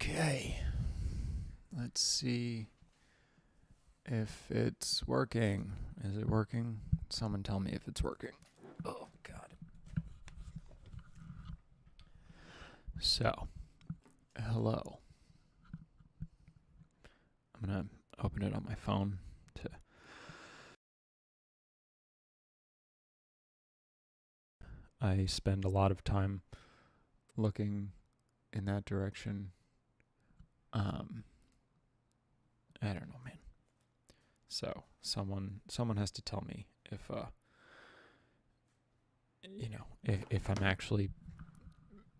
Okay. Let's see if it's working. Is it working? Someone tell me if it's working. Oh, God. So, hello. I'm going to open it on my phone to. I spend a lot of time looking in that direction. I don't know, man. So someone has to tell me if if I'm actually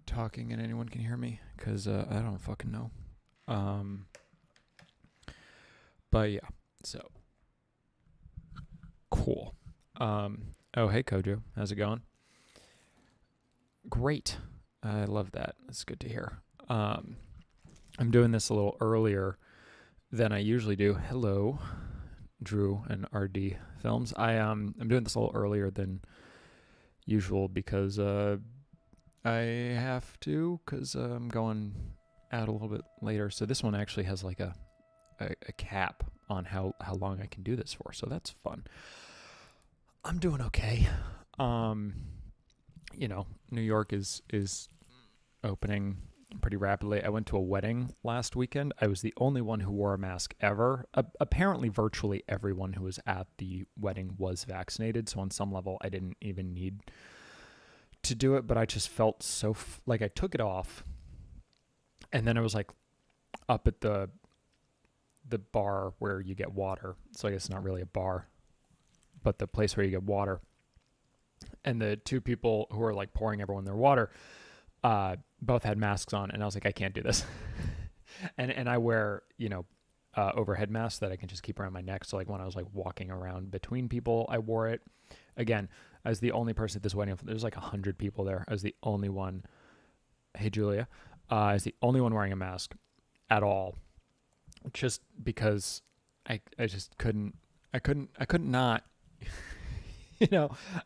talking and anyone can hear me, because I don't fucking know. But yeah, so cool. Oh, hey Kojo, how's it going? Great. I love that. That's good to hear. I'm doing this a little earlier than I usually do. Hello, Drew and RD Films. I'm doing this a little earlier than usual because I have to, because I'm going out a little bit later. So this one actually has like a cap on how long I can do this for. So that's fun. I'm doing okay. New York is opening pretty rapidly. I went to a wedding last weekend. I was the only one who wore a mask ever. Apparently, virtually everyone who was at the wedding was vaccinated. So on some level, I didn't even need to do it. But I just felt so like I took it off, and then I was like up at the bar where you get water. So I guess it's not really a bar, but the place where you get water. And the two people who were like pouring everyone their water both had masks on, and I was like, I can't do this. and I wear, overhead masks that I can just keep around my neck. So like when I was like walking around between people, I wore it. Again, I was the only person at this wedding. There's like 100 people there. I was the only one. Hey, Julia. I was the only one wearing a mask at all. Just because I just couldn't not.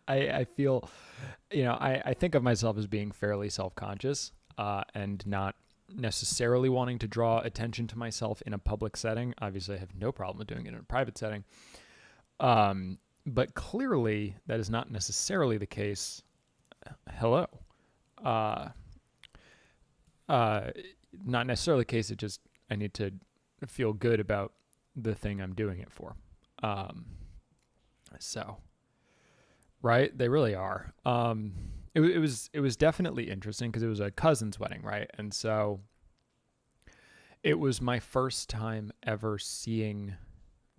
I feel, I think of myself as being fairly self-conscious and not necessarily wanting to draw attention to myself in a public setting. Obviously, I have no problem with doing it in a private setting. But clearly, that is not necessarily the case. Hello. Not necessarily the case. It just, I need to feel good about the thing I'm doing it for. Right? They really are. It was definitely interesting because it was a cousin's wedding, right? And so it was my first time ever seeing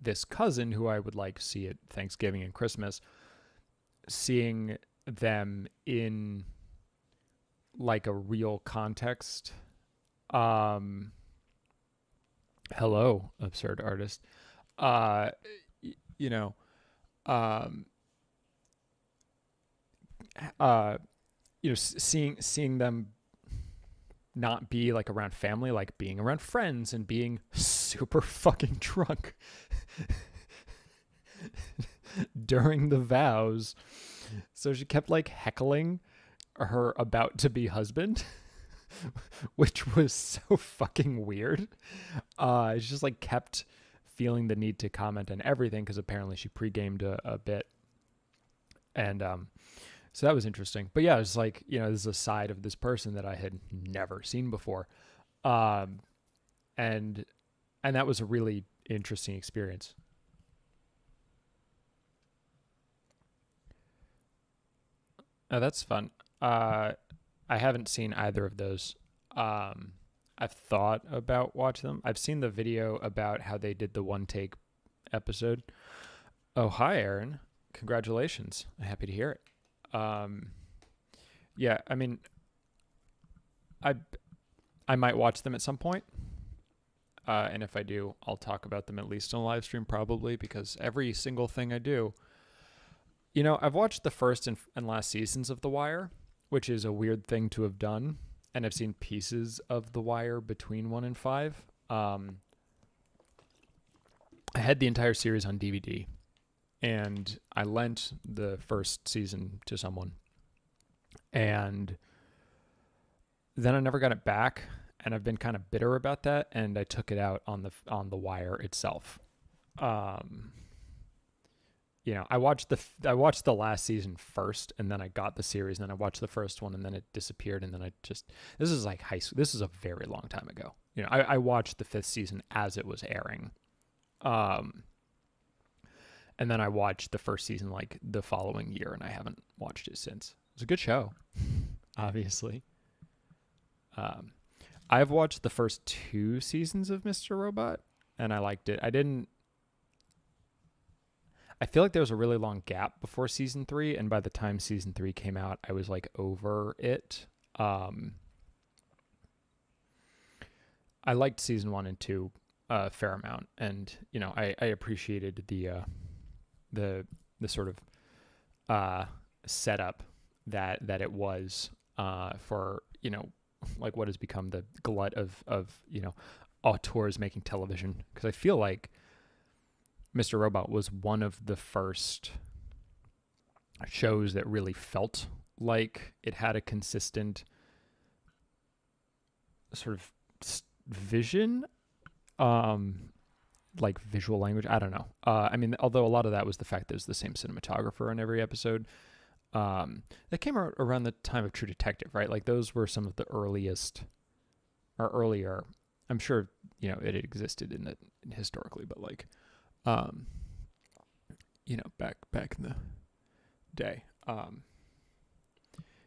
this cousin who I would like see at Thanksgiving and Christmas, seeing them in like a real context. Hello, absurd artist. Seeing them not be like around family, like being around friends and being super fucking drunk during the vows. So she kept like heckling her about to be husband, which was so fucking weird. She just like kept feeling the need to comment on everything because apparently she pre-gamed a bit. And so that was interesting. But yeah, it was like, this is a side of this person that I had never seen before. And that was a really interesting experience. Oh, that's fun. I haven't seen either of those. I've thought about watching them. I've seen the video about how they did the one take episode. Oh, hi, Aaron. Congratulations. I'm happy to hear it. Yeah, I mean, I might watch them at some point. And if I do, I'll talk about them at least on a live stream probably, because every single thing I do, I've watched the first and last seasons of The Wire, which is a weird thing to have done. And I've seen pieces of The Wire between 1 and 5. I had the entire series on DVD, and I lent the first season to someone. And then I never got it back and I've been kind of bitter about that, and I took it out on the Wire itself. I watched the last season first, and then I got the series, and then I watched the first one, and then it disappeared, and then this is like high school. This is a very long time ago. I watched the 5th season as it was airing, and then I watched the first season like the following year, and I haven't watched it since. It's a good show, obviously. I've watched the first 2 seasons of Mr. Robot, and I liked it. I feel like there was a really long gap before season 3, and by the time season 3 came out, I was like over it. I liked season 1 and 2 a fair amount, and I appreciated the sort of setup that it was for like what has become the glut of auteurs making television, because I feel like Mr. Robot was one of the first shows that really felt like it had a consistent sort of vision, like visual language. I don't know. I mean, although a lot of that was the fact that it was the same cinematographer in every episode. That came out around the time of True Detective, right? Like those were some of the earliest or earlier. I'm sure it existed historically, but like back in the day.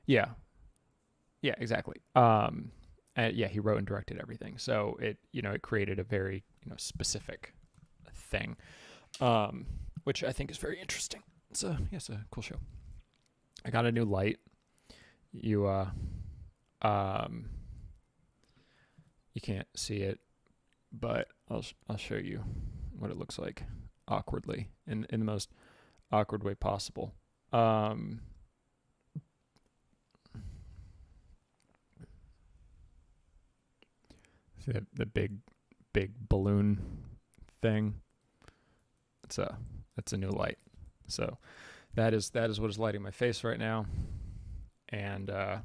Yeah, exactly. He wrote and directed everything, so it created a very specific thing, which I think is very interesting. It's a cool show. I got a new light. You can't see it, but I'll show you what it looks like awkwardly in the most awkward way possible. See the big balloon thing. That's a new light. So that is what is lighting my face right now, and I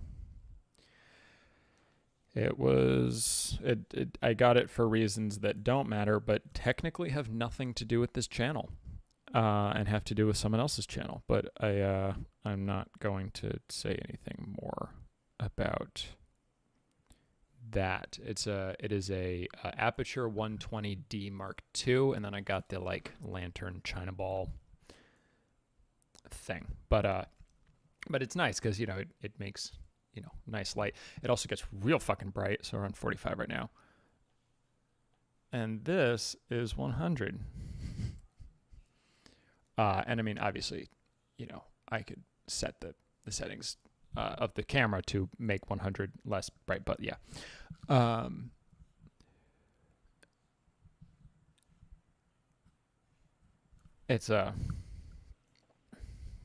got it for reasons that don't matter, but technically have nothing to do with this channel, and have to do with someone else's channel. But I'm not going to say anything more about that. It is a Aperture 120D Mark II, and then I got the like lantern China ball thing. But it's nice because it makes nice light. It also gets real fucking bright, so we're on 45 right now. And this is 100. And I mean, obviously, I could set the settings of the camera to make 100 less bright, but yeah.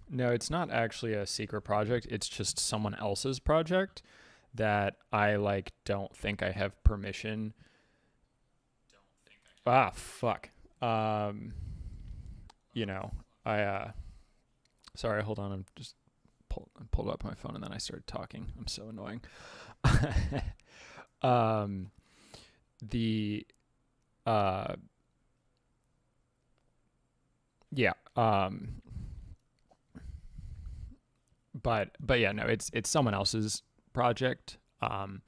No, it's not actually a secret project. It's just someone else's project that I don't think I have permission. Fuck. Sorry, hold on. I'm just pulled up my phone and then I started talking. I'm so annoying. But yeah, no, it's someone else's project. And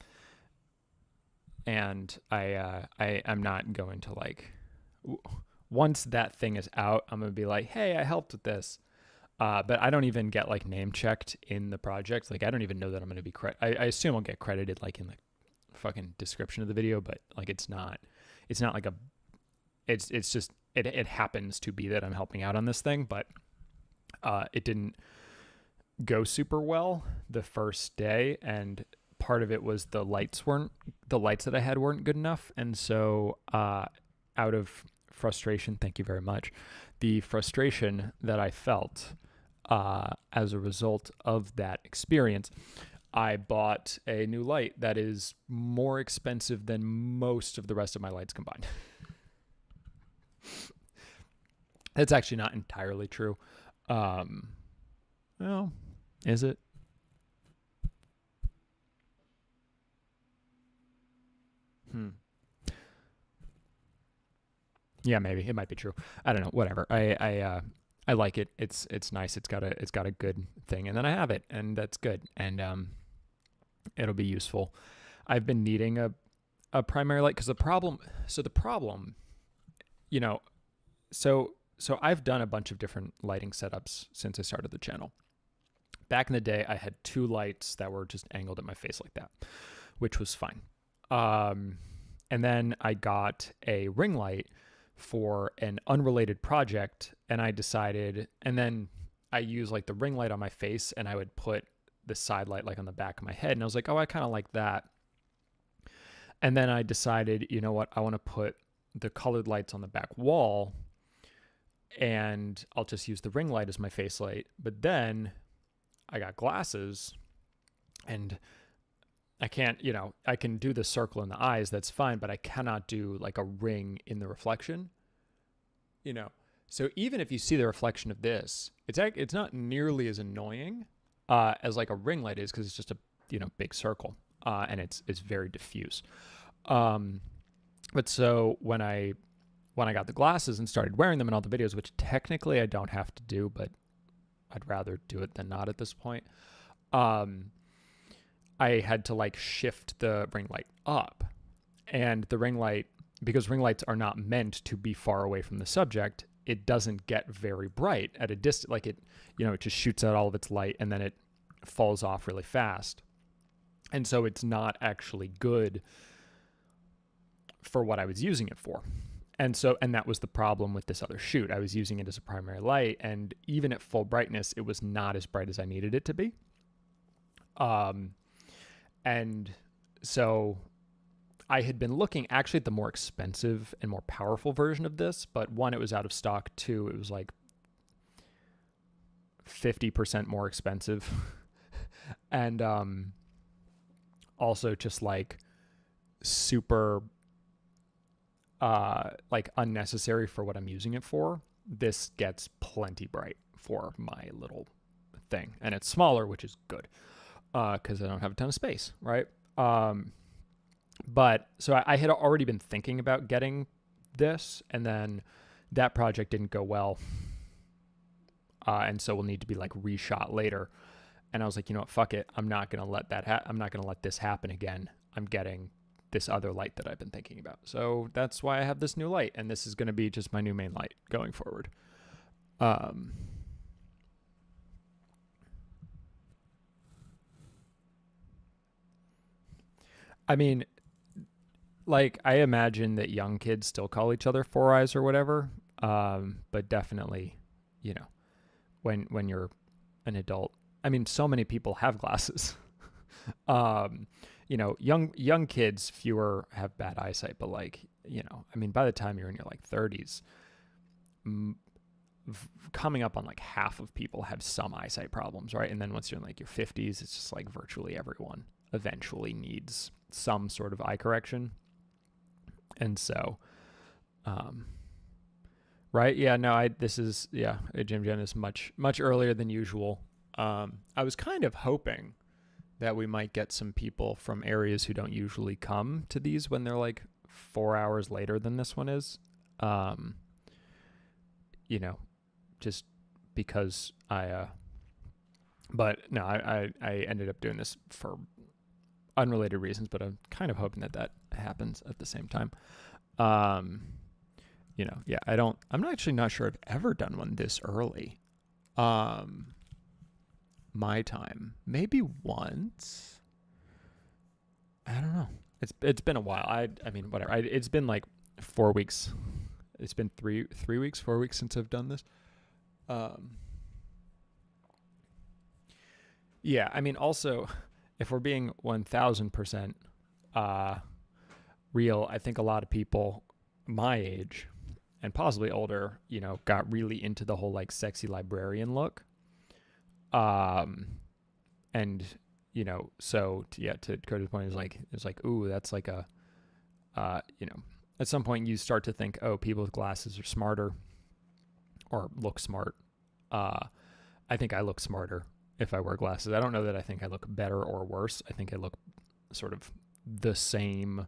I'm not going to once that thing is out, I'm going to be like, hey, I helped with this. But I don't even get name checked in the project. I don't even know that I'm going to be I assume I'll get credited in the fucking description of the video, but it's not it's just it happens to be that I'm helping out on this thing, but it didn't go super well the first day, and part of it was the lights that I had weren't good enough, and so out of frustration, thank you very much, the frustration that I felt as a result of that experience, I bought a new light that is more expensive than most of the rest of my lights combined. It's actually not entirely true. Well, is it? Hmm. Yeah, maybe it might be true. I don't know. Whatever. I like it. It's nice. It's got a good thing, and then I have it, and that's good, and it'll be useful. I've been needing a primary light because the problem, you know, so I've done a bunch of different lighting setups since I started the channel. Back in the day, I had two lights that were just angled at my face like that, which was fine. Um, and then I got a ring light for an unrelated project, and then I use like the ring light on my face, and I would put the side light like on the back of my head, and I was like, oh, I kind of like that. And then I decided, you know what, I want to put the colored lights on the back wall, and I'll just use the ring light as my face light. But then I got glasses, and I can't, I can do the circle in the eyes, that's fine, but I cannot do like a ring in the reflection, you know. So even if you see the reflection of this, it's not nearly as annoying as like a ring light is, because it's just a big circle, and it's very diffuse. But so when I got the glasses and started wearing them in all the videos, which technically I don't have to do, but I'd rather do it than not at this point. I had to like shift the ring light up, and the ring light, because ring lights are not meant to be far away from the subject, it doesn't get very bright at a distance. Like it just shoots out all of its light and then it falls off really fast. And so it's not actually good for what I was using it for. And that was the problem with this other shoot. I was using it as a primary light, and even at full brightness, it was not as bright as I needed it to be. And so I had been looking actually at the more expensive and more powerful version of this, but one, it was out of stock. Two, it was like 50% more expensive. And also just like super like unnecessary for what I'm using it for. This gets plenty bright for my little thing, and it's smaller, which is good because I don't have a ton of space, right? But so I had already been thinking about getting this, and then that project didn't go well, and so will need to be like reshot later. And I was like, you know what, fuck it, I'm not gonna let that I'm not gonna let this happen again. I'm getting this other light that I've been thinking about. So that's why I have this new light, and this is going to be just my new main light going forward. I mean, like, I imagine that young kids still call each other Four Eyes or whatever. But definitely, when you're an adult, I mean, so many people have glasses. Young kids, fewer have bad eyesight, but like, I mean, by the time you're in your like 30s, coming up on like half of people have some eyesight problems, right? And then once you're in like your 50s, it's just like virtually everyone eventually needs some sort of eye correction. And so, right? Yeah, no, Jim Jam is much, much earlier than usual. I was kind of hoping that we might get some people from areas who don't usually come to these when they're like 4 hours later than this one is. Just because but no, I ended up doing this for unrelated reasons, but I'm kind of hoping that happens at the same time. I'm actually not sure I've ever done one this early. My time, maybe once. I don't know. It's been a while. I mean, whatever. It's been like 4 weeks. It's been 3 weeks, 4 weeks since I've done this. Yeah, I mean, also, if we're being 1000% real, I think a lot of people my age and possibly older, got really into the whole like sexy librarian look. And so to Cody's point, it's like, ooh, that's like a, at some point you start to think, oh, people with glasses are smarter or look smart. I think I look smarter if I wear glasses. I don't know that I think I look better or worse. I think I look sort of the same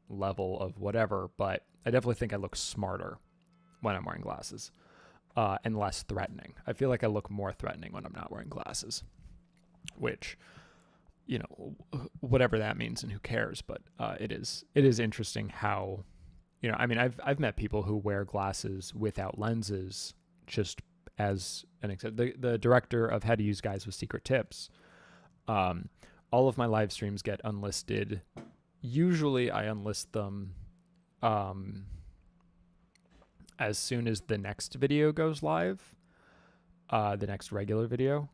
level of whatever, but I definitely think I look smarter when I'm wearing glasses, and less threatening. I feel like I look more threatening when I'm not wearing glasses, which, whatever that means and who cares, but it is interesting how, I've met people who wear glasses without lenses, just as an example. The director of How to Use Guys with Secret Tips, all of my live streams get unlisted. Usually I unlist them as soon as the next video goes live, the next regular video.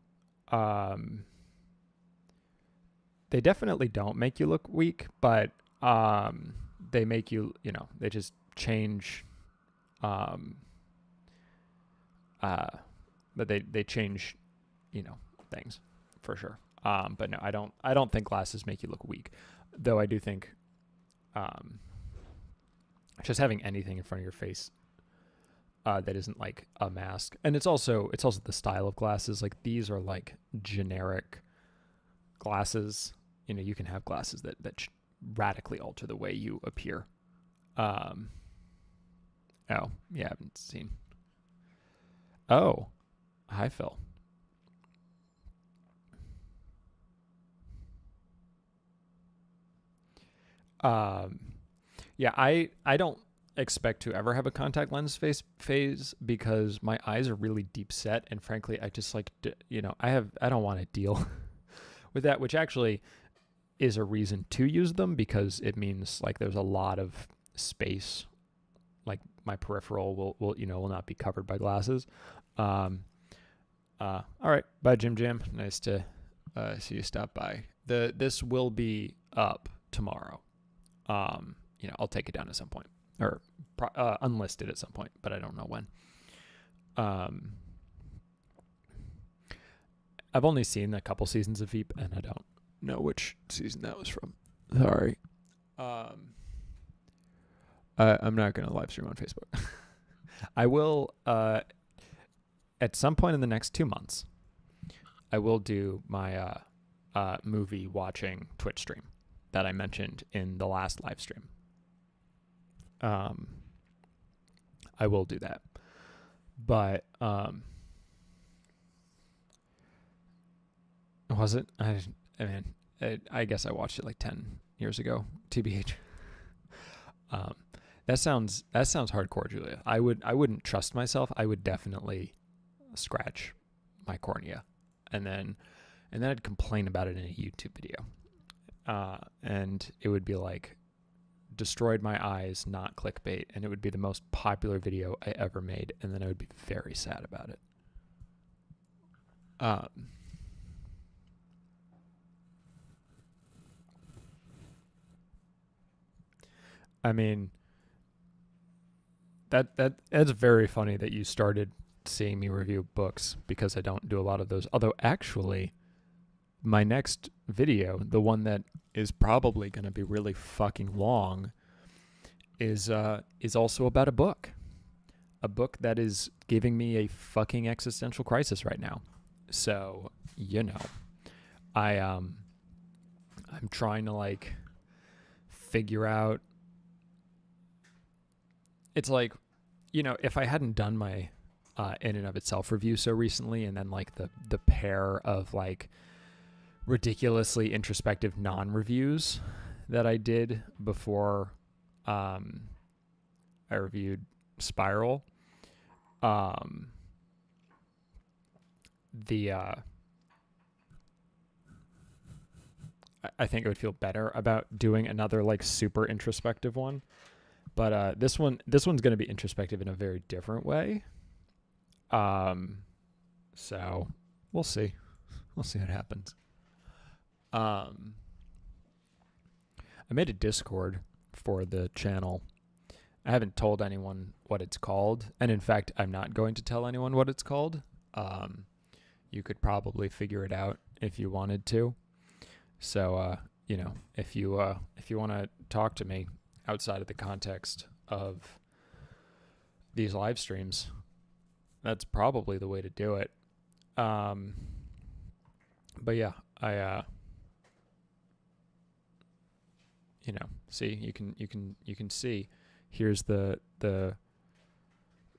They definitely don't make you look weak, but they make you, they just change, but they change, things for sure. But no, I don't think glasses make you look weak, though I do think, just having anything in front of your face, that isn't like a mask. And it's also the style of glasses. Like, these are like generic glasses. You can have glasses that radically alter the way you appear. Oh, yeah, I haven't seen. Oh, hi, Phil. Yeah, I don't expect to ever have a contact lens phase because my eyes are really deep set, and frankly, I just like, I don't want to deal with that, which actually is a reason to use them, because it means like there's a lot of space, like my peripheral will not be covered by glasses. All right, bye Jim Jam, nice to see you stop by. This will be up tomorrow. I'll take it down at some point, or unlisted at some point, but I don't know when. I've only seen a couple seasons of Veep, and I don't know which season that was from. Sorry. I'm not going to live stream on Facebook. I will, at some point in the next 2 months, I will do my movie watching Twitch stream that I mentioned in the last live stream. I will do that. But was it? I guess I watched it like 10 years ago, TBH. That sounds hardcore, Julia. I wouldn't trust myself. I would definitely scratch my cornea, and then I'd complain about it in a YouTube video. And it would be like, destroyed my eyes, not clickbait, and it would be the most popular video I ever made, and then I would be very sad about it. I mean, that's very funny that you started seeing me review books, because I don't do a lot of those. Although actually, my next video, the one that is probably going to be really fucking long, is also about a book that is giving me a fucking existential crisis right now. So, I'm trying to like figure out. It's like, if I hadn't done my in and of itself review so recently, and then like the pair of like ridiculously introspective non-reviews that I did before I reviewed Spiral, I think I would feel better about doing another like super introspective one. But this one's going to be introspective in a very different way. So we'll see. We'll see what happens. I made a Discord for the channel. I haven't told anyone what it's called, and in fact, I'm not going to tell anyone what it's called. You could probably figure it out if you wanted to. So, if you want to talk to me outside of the context of these live streams, that's probably the way to do it. But yeah, see, you can see, here's the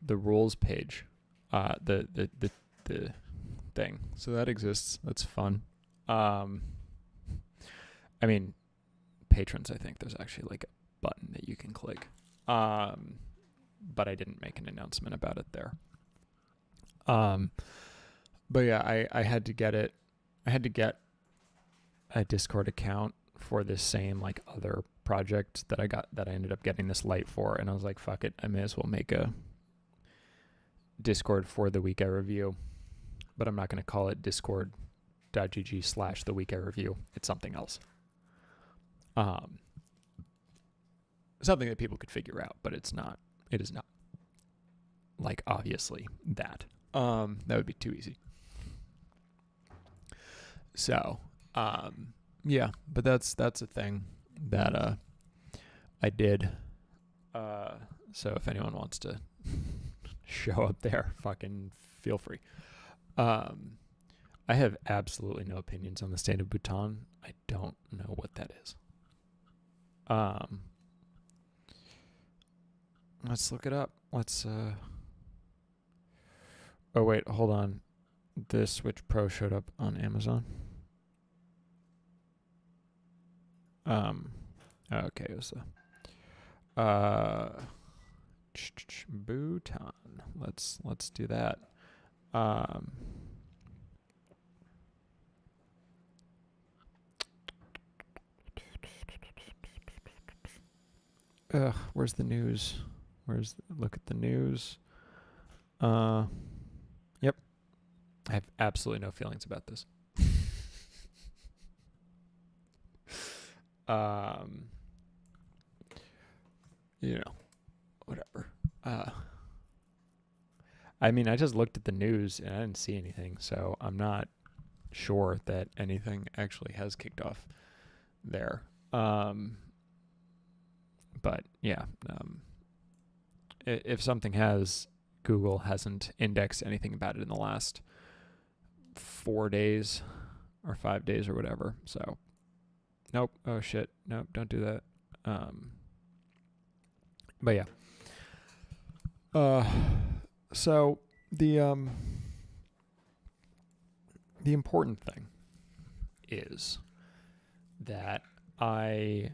rules page, the thing. So that exists. That's fun. I mean, patrons, I think there's actually like a button that you can click. But I didn't make an announcement about it there. But yeah, I had to get it. I had to get a Discord account for this same like other project that I ended up getting this light for, and I was like, fuck it, I may as well make a Discord for the week I review, but I'm not going to call it discord.gg/the week I review. It's something else. Something that people could figure out, but it is not like obviously that. That would be too easy. So, yeah, but that's a thing that I did. So if anyone wants to show up there, fucking feel free. I have absolutely no opinions on the state of Bhutan. I don't know what that is. Let's look it up. Oh wait, hold on. The Switch Pro showed up on Amazon. Okay, it was Bhutan. Let's do that. Where's the news? Look at the news. Yep. I have absolutely no feelings about this. Whatever. I mean, I just looked at the news and I didn't see anything, so I'm not sure that anything actually has kicked off there. But yeah, if something has, Google hasn't indexed anything about it in the last 4 days or 5 days or whatever. So, nope. Oh shit. Nope. Don't do that. But yeah. So the important thing is that I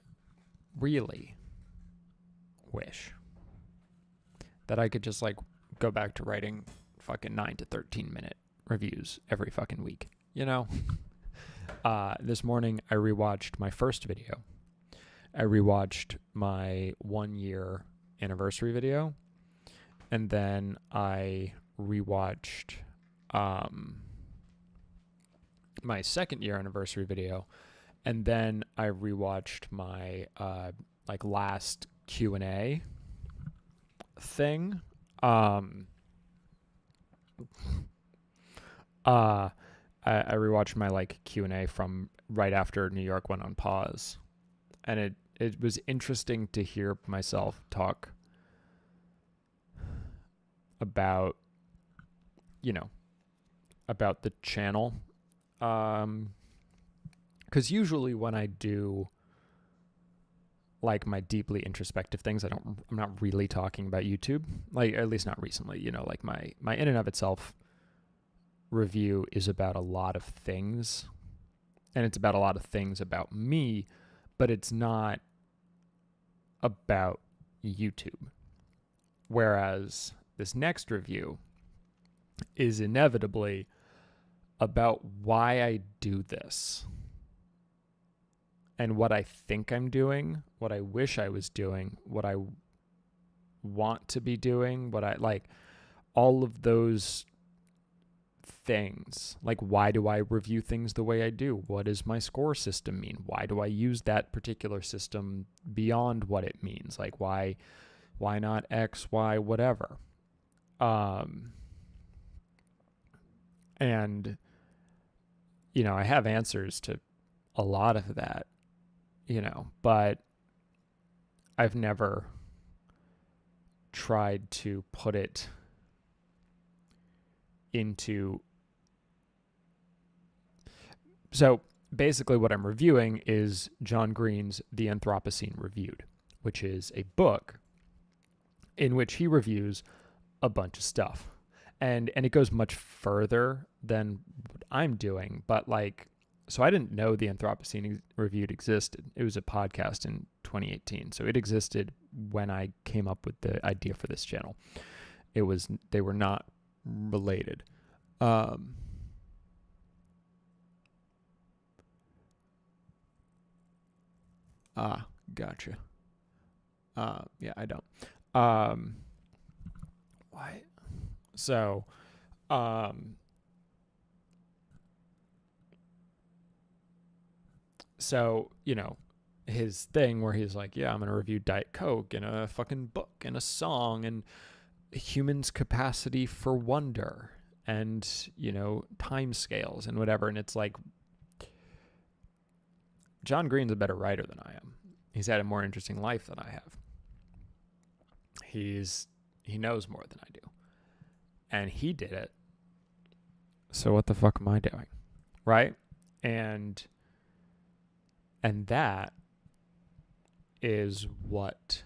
really wish that I could just like go back to writing fucking 9 to 13 minute reviews every fucking week. This morning I rewatched my first video. I rewatched my 1 year anniversary video, and then I rewatched my 2nd year anniversary video, and then I rewatched my like last Q&A thing. I rewatched my like Q&A from right after New York went on pause, and it was interesting to hear myself talk about about the channel, because usually when I do like my deeply introspective things, I'm not really talking about YouTube, like at least not recently. Like my in and of itself review is about a lot of things, and it's about a lot of things about me, but it's not about YouTube. Whereas this next review is inevitably about why I do this and what I think I'm doing, what I wish I was doing, what I want to be doing, what I like, all of those things. Like, why do I review things the way I do? What does my score system mean? Why do I use that particular system beyond what it means? Like, why not X, Y, whatever? And I have answers to a lot of that, but I've never tried to put it into. So basically what I'm reviewing is John Green's The Anthropocene Reviewed, which is a book in which he reviews a bunch of stuff. And it goes much further than what I'm doing, but like, so I didn't know the Anthropocene Reviewed existed. It was a podcast in 2018. So it existed when I came up with the idea for this channel. They were not related. Gotcha. Yeah, I don't. Why? So, you know, his thing where he's like, yeah, I'm going to review Diet Coke and a fucking book and a song and humans' capacity for wonder and, you know, time scales and whatever. And it's like, John Green's a better writer than I am. He's had a more interesting life than I have. He knows more than I do. And he did it. So what the fuck am I doing? Right? And that is what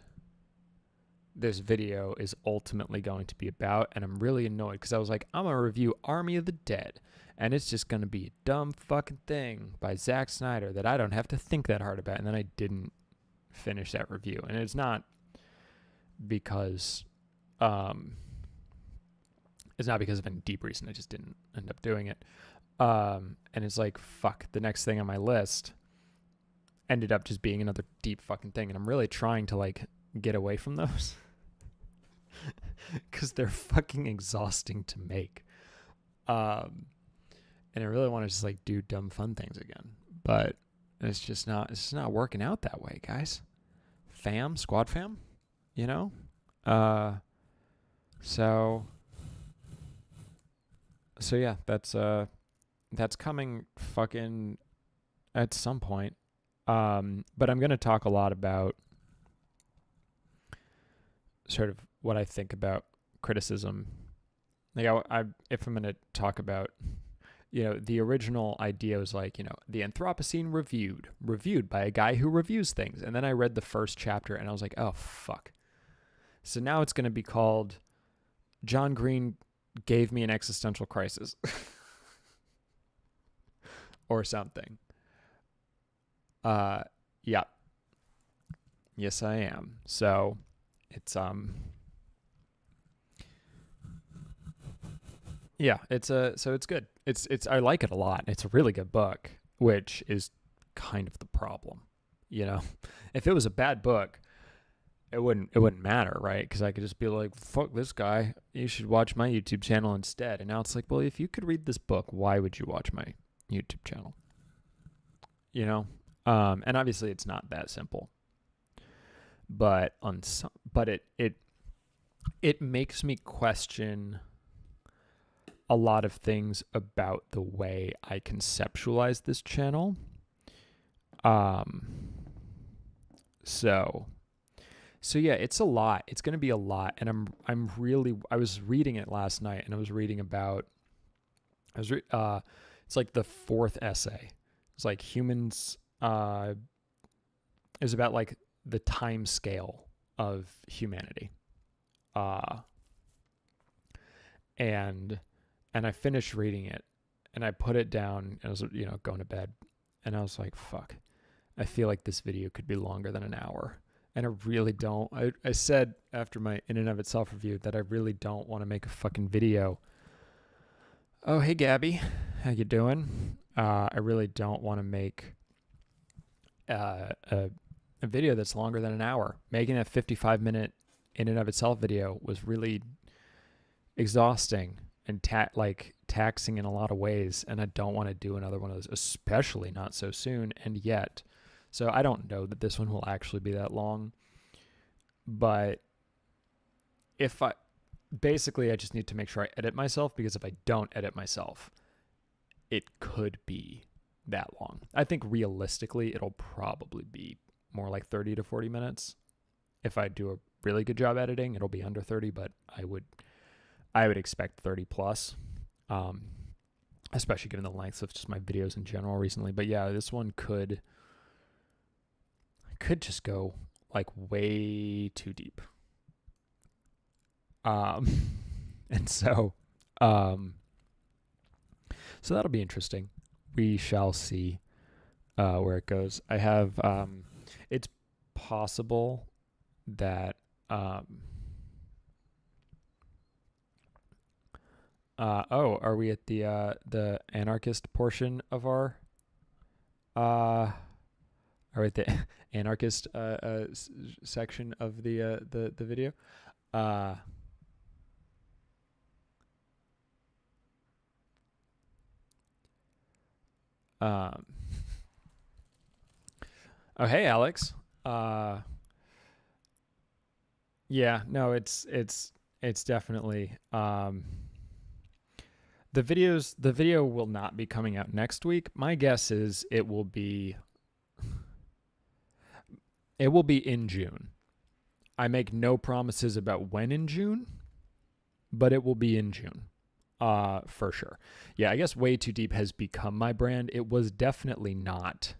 this video is ultimately going to be about. And I'm really annoyed because I was like, I'm going to review Army of the Dead. And it's just going to be a dumb fucking thing by Zack Snyder that I don't have to think that hard about. And then I didn't finish that review. And it's not because it's not because of any deep reason. I just didn't end up doing it. And it's like, fuck, the next thing on my list ended up just being another deep fucking thing. And I'm really trying to like get away from those because they're fucking exhausting to make. And I really want to just like do dumb fun things again, but it's just not working out that way, guys. Squad fam, you know? So yeah, that's coming fucking at some point. But I'm going to talk a lot about sort of what I think about criticism. Like if I'm going to talk about, you know, the original idea was like, you know, the Anthropocene reviewed by a guy who reviews things. And then I read the first chapter and I was like, oh, fuck. So now it's going to be called John Green Gave Me an Existential Crisis or something. Yeah. Yes, I am. So it's, yeah, so it's good. I like it a lot. It's a really good book, which is kind of the problem. You know, if it was a bad book, it wouldn't matter, right? Because I could just be like, fuck this guy. You should watch my YouTube channel instead. And now it's like, well, if you could read this book, why would you watch my YouTube channel? You know, and obviously it's not that simple. But it makes me question a lot of things about the way I conceptualize this channel. So yeah, it's a lot. It's going to be a lot. And I was reading it last night and I was reading about, it's like the fourth essay. It's like humans, is about like the time scale of humanity. And I finished reading it and I put it down and I was, you know, going to bed and I was like, fuck, I feel like this video could be longer than an hour. And I really don't. I said after my in and of itself review that I really don't want to make a fucking video. Oh, hey, Gabby. How you doing? I really don't want to make a video that's longer than an hour. Making a 55-minute in and of itself video was really exhausting and taxing in a lot of ways. And I don't want to do another one of those, especially not so soon and yet. So I don't know that this one will actually be that long, but I just need to make sure I edit myself, because if I don't edit myself, it could be that long. I think realistically, it'll probably be more like 30 to 40 minutes. If I do a really good job editing, it'll be under 30, but I would expect 30 plus. especially given the lengths of just my videos in general recently. But yeah, this one could just go like way too deep. And so that'll be interesting. We shall see where it goes. I have it's possible that are we at the anarchist portion of our are we at the anarchist section of the video? Oh, hey, Alex. Yeah, no, it's definitely the video will not be coming out next week. My guess is it will be in June. I make no promises about when in June, but it will be in June. For sure. Yeah, I guess Way Too Deep has become my brand. It was definitely not.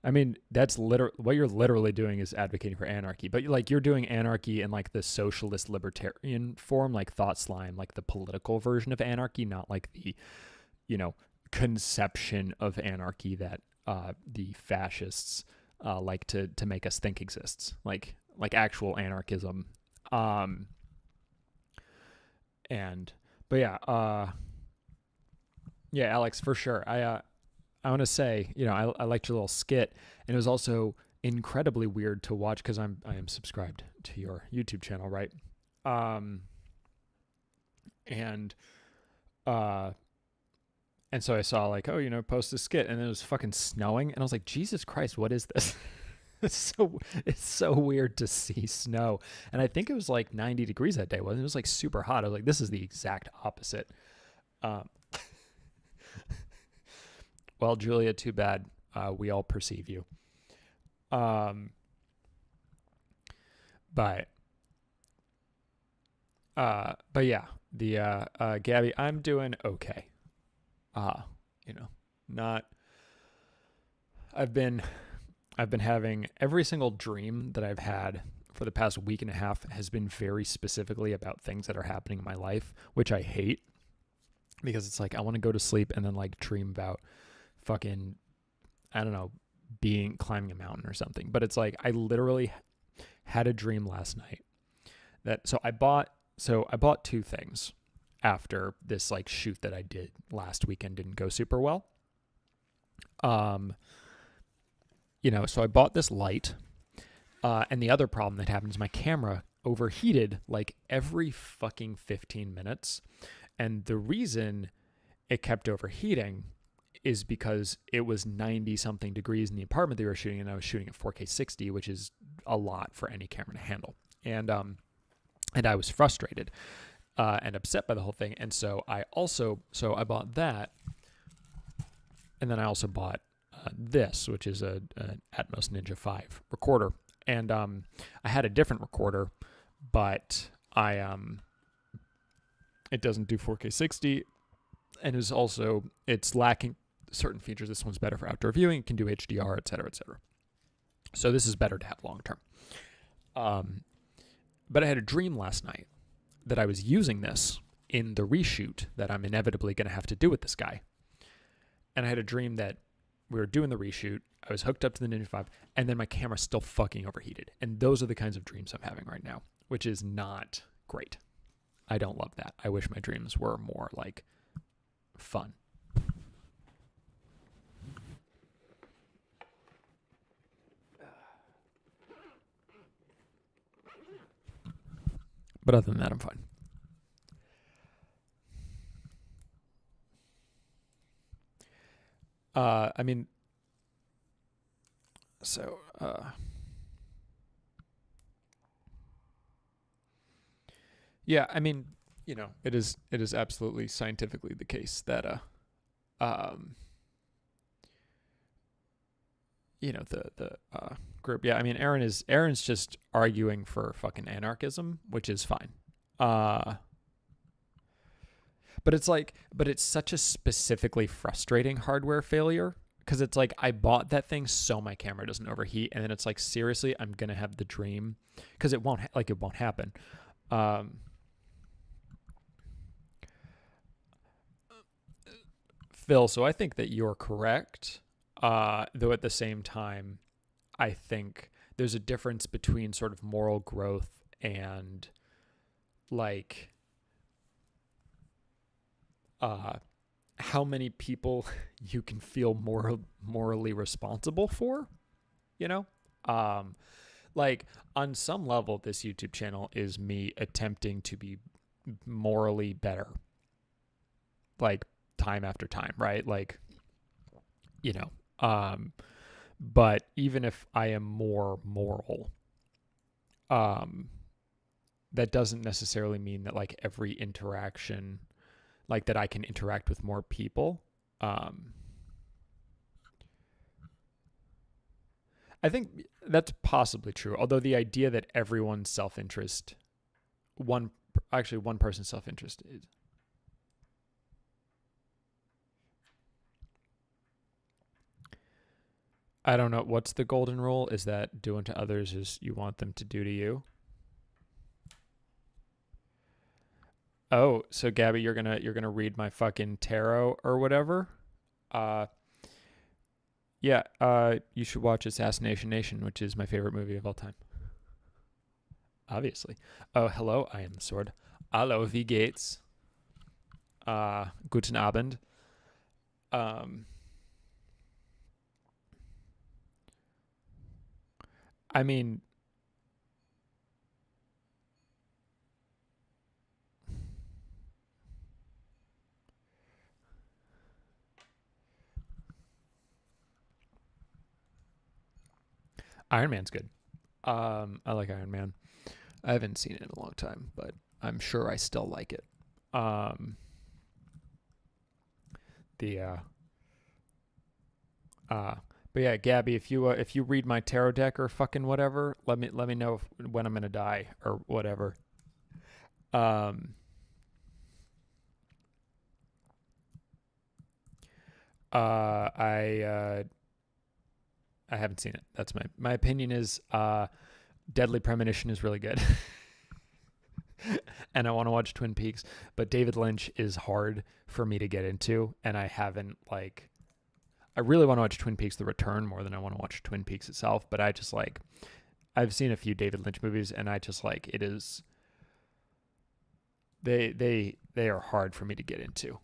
I mean, that's what you're literally doing is advocating for anarchy, but like you're doing anarchy in like the socialist libertarian form, like Thought Slime, like the political version of anarchy, not like the, conception of anarchy that the fascists like to make us think exists, like actual anarchism. But yeah, Alex, for sure. I want to say, I liked your little skit, and it was also incredibly weird to watch because I am subscribed to your YouTube channel, right? And so I saw like, post a skit, and it was fucking snowing, and I was like, Jesus Christ, what is this? It's so weird to see snow, and I think it was like 90 degrees that day. Wasn't it? It was like super hot. I was like, this is the exact opposite. Well, Julia, too bad. We all perceive you. But yeah, the Gabby, I'm doing okay. Not. I've been having every single dream that I've had for the past week and a half has been very specifically about things that are happening in my life, which I hate because it's like I want to go to sleep and then like dream about fucking, I don't know, climbing a mountain or something. But it's like I literally had a dream last night so I bought two things after this like shoot that I did last weekend didn't go super well. So I bought this light, and the other problem that happened is my camera overheated like every fucking 15 minutes. And the reason it kept overheating is because it was 90 something degrees in the apartment they were shooting, and I was shooting at 4K 60, which is a lot for any camera to handle. And I was frustrated and upset by the whole thing. And so I bought that, and then I also bought this, which is a Atmos Ninja 5 recorder. And I had a different recorder, but it doesn't do 4K 60, and it's lacking certain features. This one's better for outdoor viewing. It can do HDR, et cetera, et cetera. So this is better to have long term. But I had a dream last night that I was using this in the reshoot that I'm inevitably going to have to do with this guy. And I had a dream that we were doing the reshoot. I was hooked up to the Ninja 5, and then my camera still fucking overheated. And those are the kinds of dreams I'm having right now, which is not great. I don't love that. I wish my dreams were more like fun. But other than that, I'm fine. I mean, so, yeah, I mean, it is absolutely scientifically the case that, the group. Yeah, I mean, Aaron's just arguing for fucking anarchism, which is fine. But But it's such a specifically frustrating hardware failure because it's like I bought that thing so my camera doesn't overheat, and then it's like seriously, I'm gonna have the dream because it won't it won't happen. Um, Phil, so I think that you're correct, though at the same time, I think there's a difference between sort of moral growth and like uh, how many people you can feel morally responsible for, you know? Um, like on some level, this YouTube channel is me attempting to be morally better, like time after time, right? Like, you know, but even if I am more moral, um, that doesn't necessarily mean that like every interaction, like that I can interact with more people. Um, I think that's possibly true. Although the idea that everyone's self-interest, one person's self-interest is. I don't know. What's the golden rule? Is that do unto others as you want them to do to you? Oh, so Gabby, you're gonna read my fucking tarot or whatever? Uh, yeah. You should watch Assassination Nation, which is my favorite movie of all time. Obviously. Oh, hello. I am the sword. Hallo, wie geht's? Guten Abend. Um, I mean, Iron Man's good. I like Iron Man. I haven't seen it in a long time, but I'm sure I still like it. Um, the uh, but yeah, Gabby, if you read my tarot deck or fucking whatever, let me know when I'm gonna die or whatever. Um, I haven't seen it. That's my opinion is Deadly Premonition is really good. And I want to watch Twin Peaks, but David Lynch is hard for me to get into, and I haven't like. I really want to watch Twin Peaks: The Return more than I want to watch Twin Peaks itself, but I just like I've seen a few David Lynch movies, and I just like it is. They are hard for me to get into.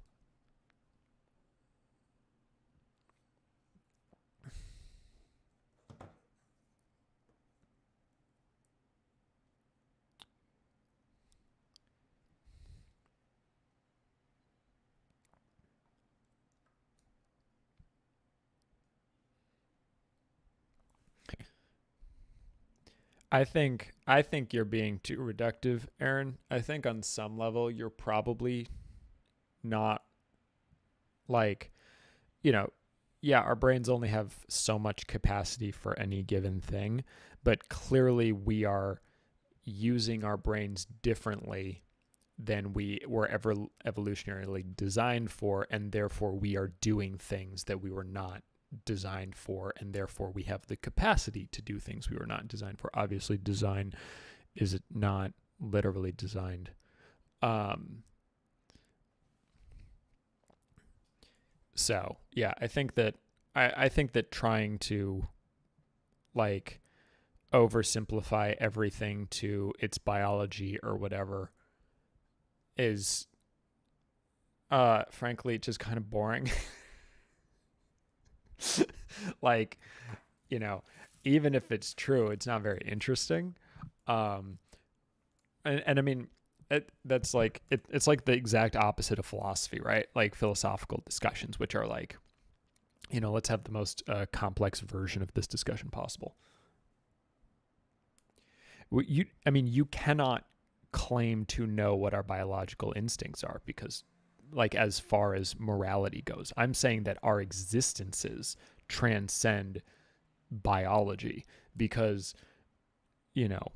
I think you're being too reductive, Aaron. I think on some level you're probably not like, you know, yeah, our brains only have so much capacity for any given thing, but clearly we are using our brains differently than we were ever evolutionarily designed for, and therefore we are doing things that we were not designed for, and therefore we have the capacity to do things we were not designed for. Obviously, design is not literally designed. Um, so yeah, I think that trying to like oversimplify everything to its biology or whatever is frankly just kind of boring. Like, you know, even if it's true, it's not very interesting. Um, and I mean, that's like it's like the exact opposite of philosophy, right? Like philosophical discussions, which are like, you know, let's have the most complex version of this discussion possible. I mean, you cannot claim to know what our biological instincts are because, like, as far as morality goes, I'm saying that our existences transcend biology because, you know,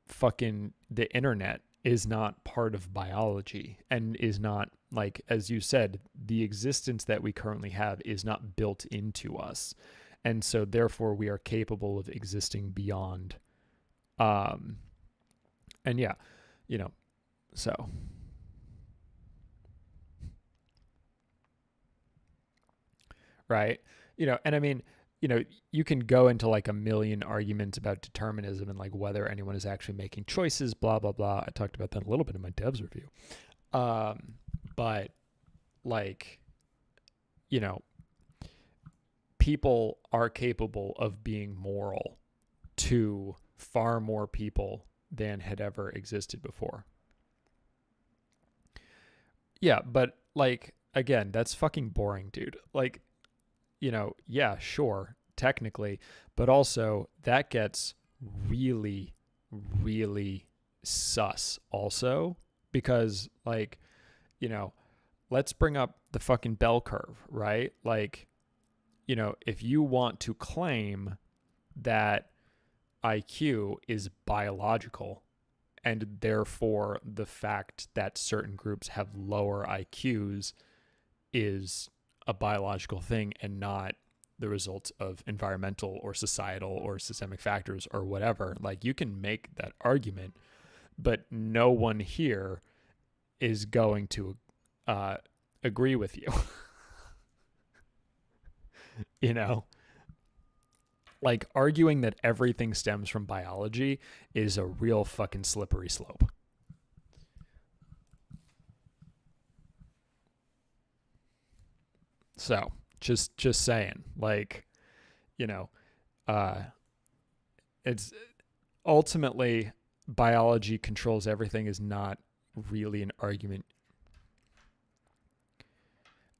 fucking the internet is not part of biology and is not, like, as you said, the existence that we currently have is not built into us. And so therefore we are capable of existing beyond. And yeah, you know, so. Right. And I mean, you can go into like a million arguments about determinism and like whether anyone is actually making choices, blah, blah, blah. I talked about that a little bit in my devs review. But like, you know, people are capable of being moral to far more people than had ever existed before. Yeah, but like, again, that's fucking boring, dude. Like, yeah, sure, technically, but also that gets really, really sus also, because like, let's bring up the fucking bell curve, right? Like, if you want to claim that IQ is biological and therefore the fact that certain groups have lower IQs is a biological thing and not the result of environmental or societal or systemic factors or whatever, like, you can make that argument, but no one here is going to agree with you. Like, arguing that everything stems from biology is a real fucking slippery slope. So just saying, like, it's ultimately biology controls everything is not really an argument.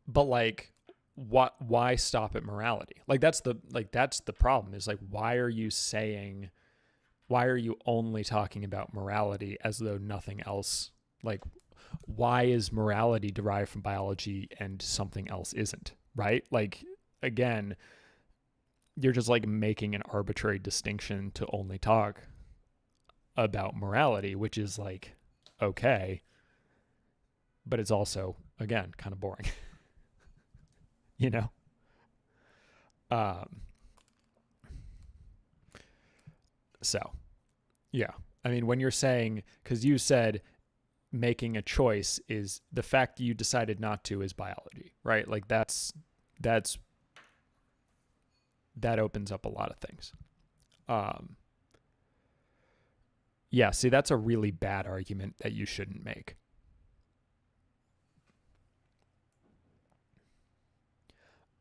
But like, why stop at morality? Like, that's the problem, is like, why are you only talking about morality as though nothing else, like, why is morality derived from biology and something else isn't, right? Like, again, you're just like making an arbitrary distinction to only talk about morality, which is like, okay, but it's also, again, kind of boring. um so yeah, I mean, when you're saying, because you said making a choice is the fact you decided not to is biology, right? Like, that opens up a lot of things. Yeah, see, that's a really bad argument that you shouldn't make.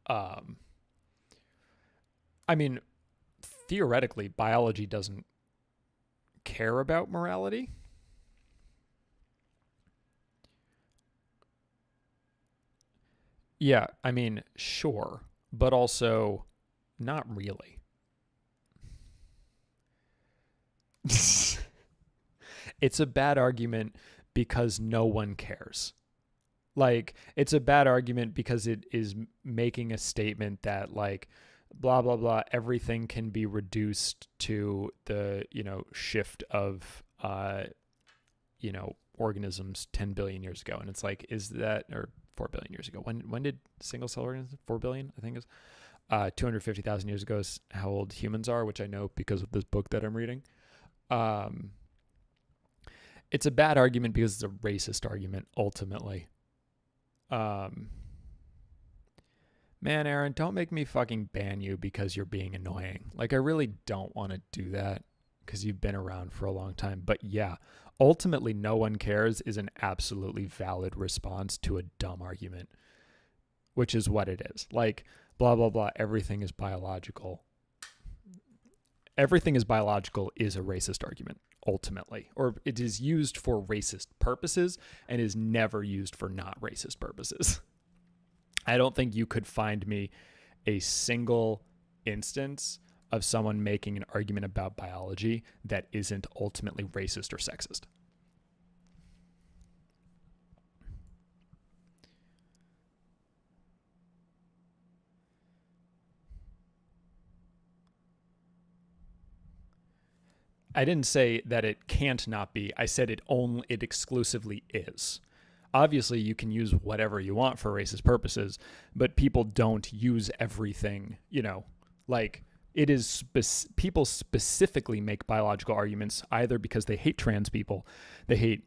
I mean, theoretically, biology doesn't care about morality. Yeah, I mean, sure, but also not really. It's a bad argument because no one cares. Like, it's a bad argument because it is making a statement that, like, blah, blah, blah, everything can be reduced to the, shift of, organisms 10 billion years ago. And it's like, is that, or 4 billion years ago? When did single cell organisms, 4 billion, I think is, 250,000 years ago is how old humans are, which I know because of this book that I'm reading. It's a bad argument because it's a racist argument, ultimately. Man, Aaron, don't make me fucking ban you because you're being annoying. Like, I really don't want to do that because you've been around for a long time. But yeah, ultimately, no one cares is an absolutely valid response to a dumb argument, which is what it is. Like, blah, blah, blah, everything is biological. Everything is biological is a racist argument, ultimately. Or it is used for racist purposes and is never used for not racist purposes. I don't think you could find me a single instance of someone making an argument about biology that isn't ultimately racist or sexist. I didn't say that it can't not be. I said it exclusively is. Obviously, you can use whatever you want for racist purposes, but people don't use everything, like it is people specifically make biological arguments either because they hate trans people, they hate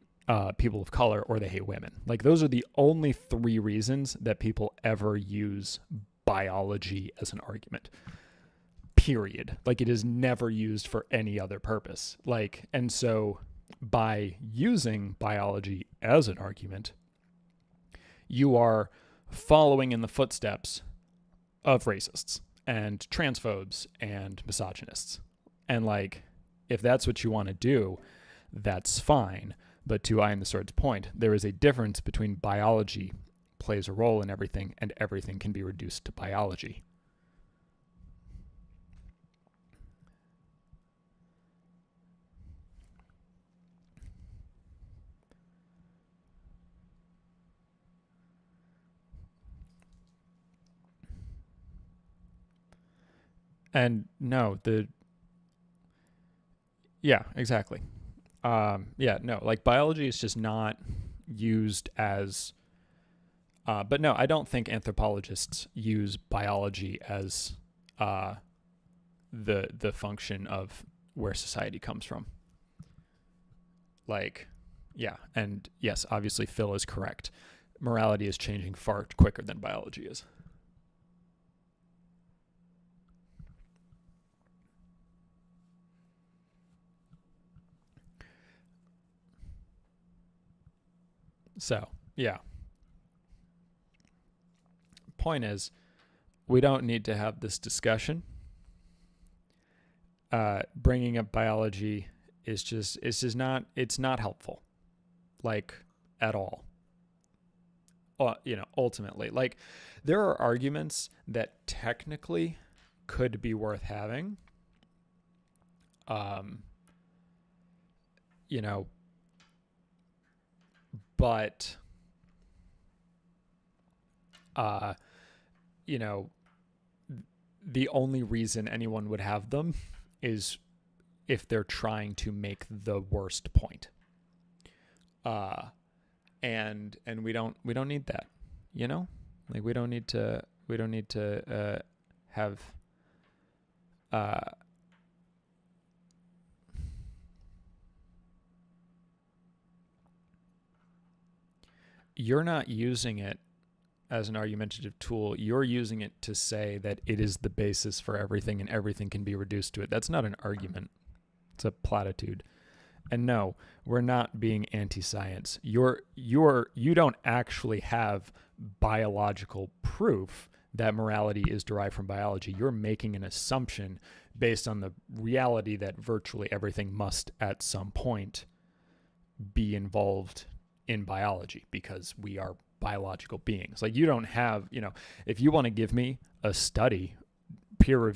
people of color, or they hate women. Like those are the only three reasons that people ever use biology as an argument. Period. Like it is never used for any other purpose. Like, and so by using biology as an argument, you are following in the footsteps of racists and transphobes and misogynists. And like, if that's what you want to do, that's fine. But to Iron the Sword's point, there is a difference between biology plays a role in everything and everything can be reduced to biology. And no, yeah, exactly. Like biology is just not used as, but no, I don't think anthropologists use biology as the function of where society comes from. Like, yeah, and yes, obviously Phil is correct. Morality is changing far quicker than biology is. So, yeah. Point is, we don't need to have this discussion. Bringing up biology it's just not, it's not helpful, like, at all. Ultimately, like, there are arguments that technically could be worth having. But the only reason anyone would have them is if they're trying to make the worst point. And we don't need that, like we don't need to have you're not using it as an argumentative tool. You're using it to say that it is the basis for everything and everything can be reduced to it. That's not an argument. It's a platitude. And no, we're not being anti-science. You don't actually have biological proof that morality is derived from biology. You're making an assumption based on the reality that virtually everything must at some point be involved in biology because we are biological beings. Like, you don't have, if you want to give me a study,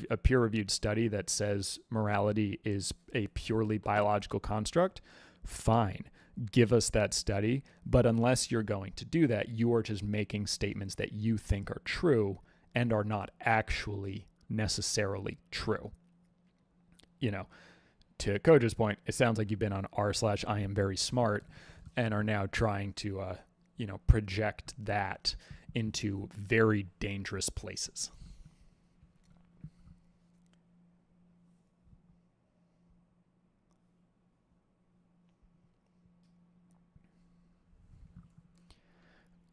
a peer-reviewed study that says morality is a purely biological construct, fine, give us that study. But unless you're going to do that, you are just making statements that you think are true and are not actually necessarily true. To Koja's point, it sounds like you've been on r/I am very smart and are now trying to project that into very dangerous places.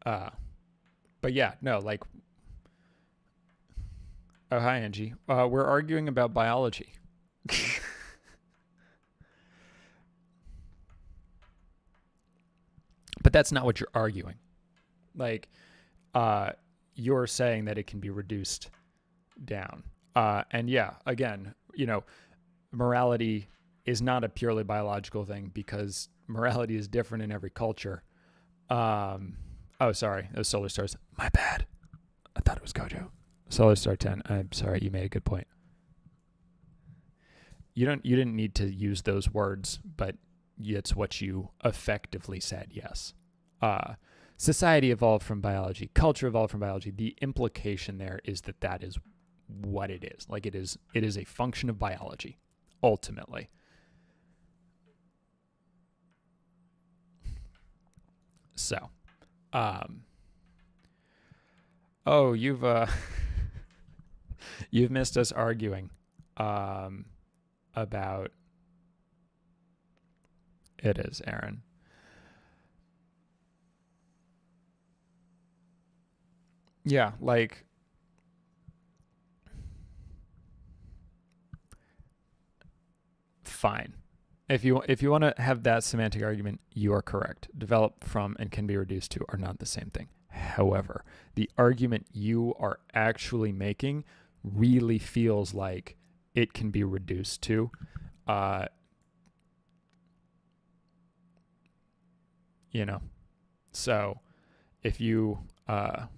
But yeah, no, like, oh, hi, Angie. We're arguing about biology. But that's not what you're arguing. Like, you're saying that it can be reduced down. And yeah, again, morality is not a purely biological thing because morality is different in every culture. Oh, sorry. Those Solar Stars. My bad. I thought it was Gojo. Solar Star 10. I'm sorry. You made a good point. You didn't need to use those words, but it's what you effectively said. Yes. Society evolved from biology. Culture evolved from biology. The implication there is that is what it is. Like, it is a function of biology, ultimately. So, oh, you've missed us arguing, about. It is Aaron. Yeah, like, fine. If you want to have that semantic argument, you are correct. Develop from and can be reduced to are not the same thing. However, the argument you are actually making really feels like it can be reduced to, uh, you know. So if you, um,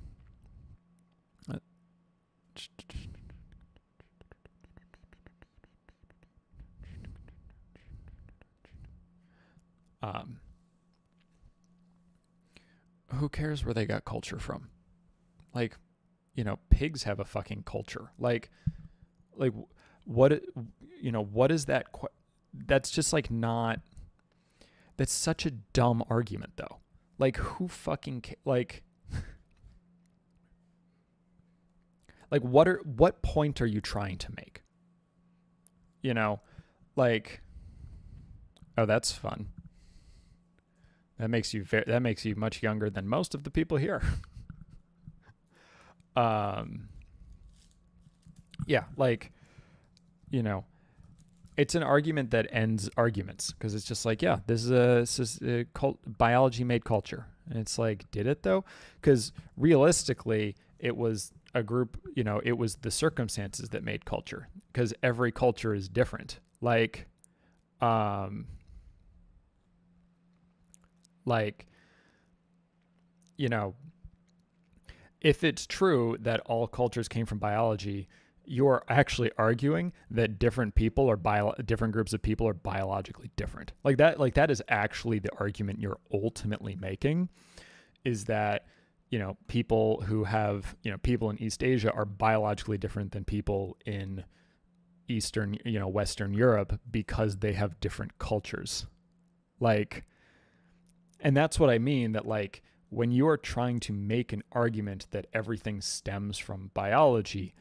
who cares where they got culture from? Like, pigs have a fucking culture. Like what, what is that? That's just like not. That's such a dumb argument, though. Like, who fucking like what point are you trying to make? Like, oh, that's fun. That makes you much younger than most of the people here. Yeah, like, it's an argument that ends arguments because it's just like, yeah, this is a biology made culture. And it's like, did it though? Because realistically, it was a group, it was the circumstances that made culture because every culture is different. Um, like, you know, if it's true that all cultures came from biology, you're actually arguing that different people or different groups of people are biologically different. That is actually the argument you're ultimately making, is that, people who have, people in East Asia are biologically different than people in Eastern, Western Europe because they have different cultures. And that's what I mean, that when you are trying to make an argument that everything stems from biology,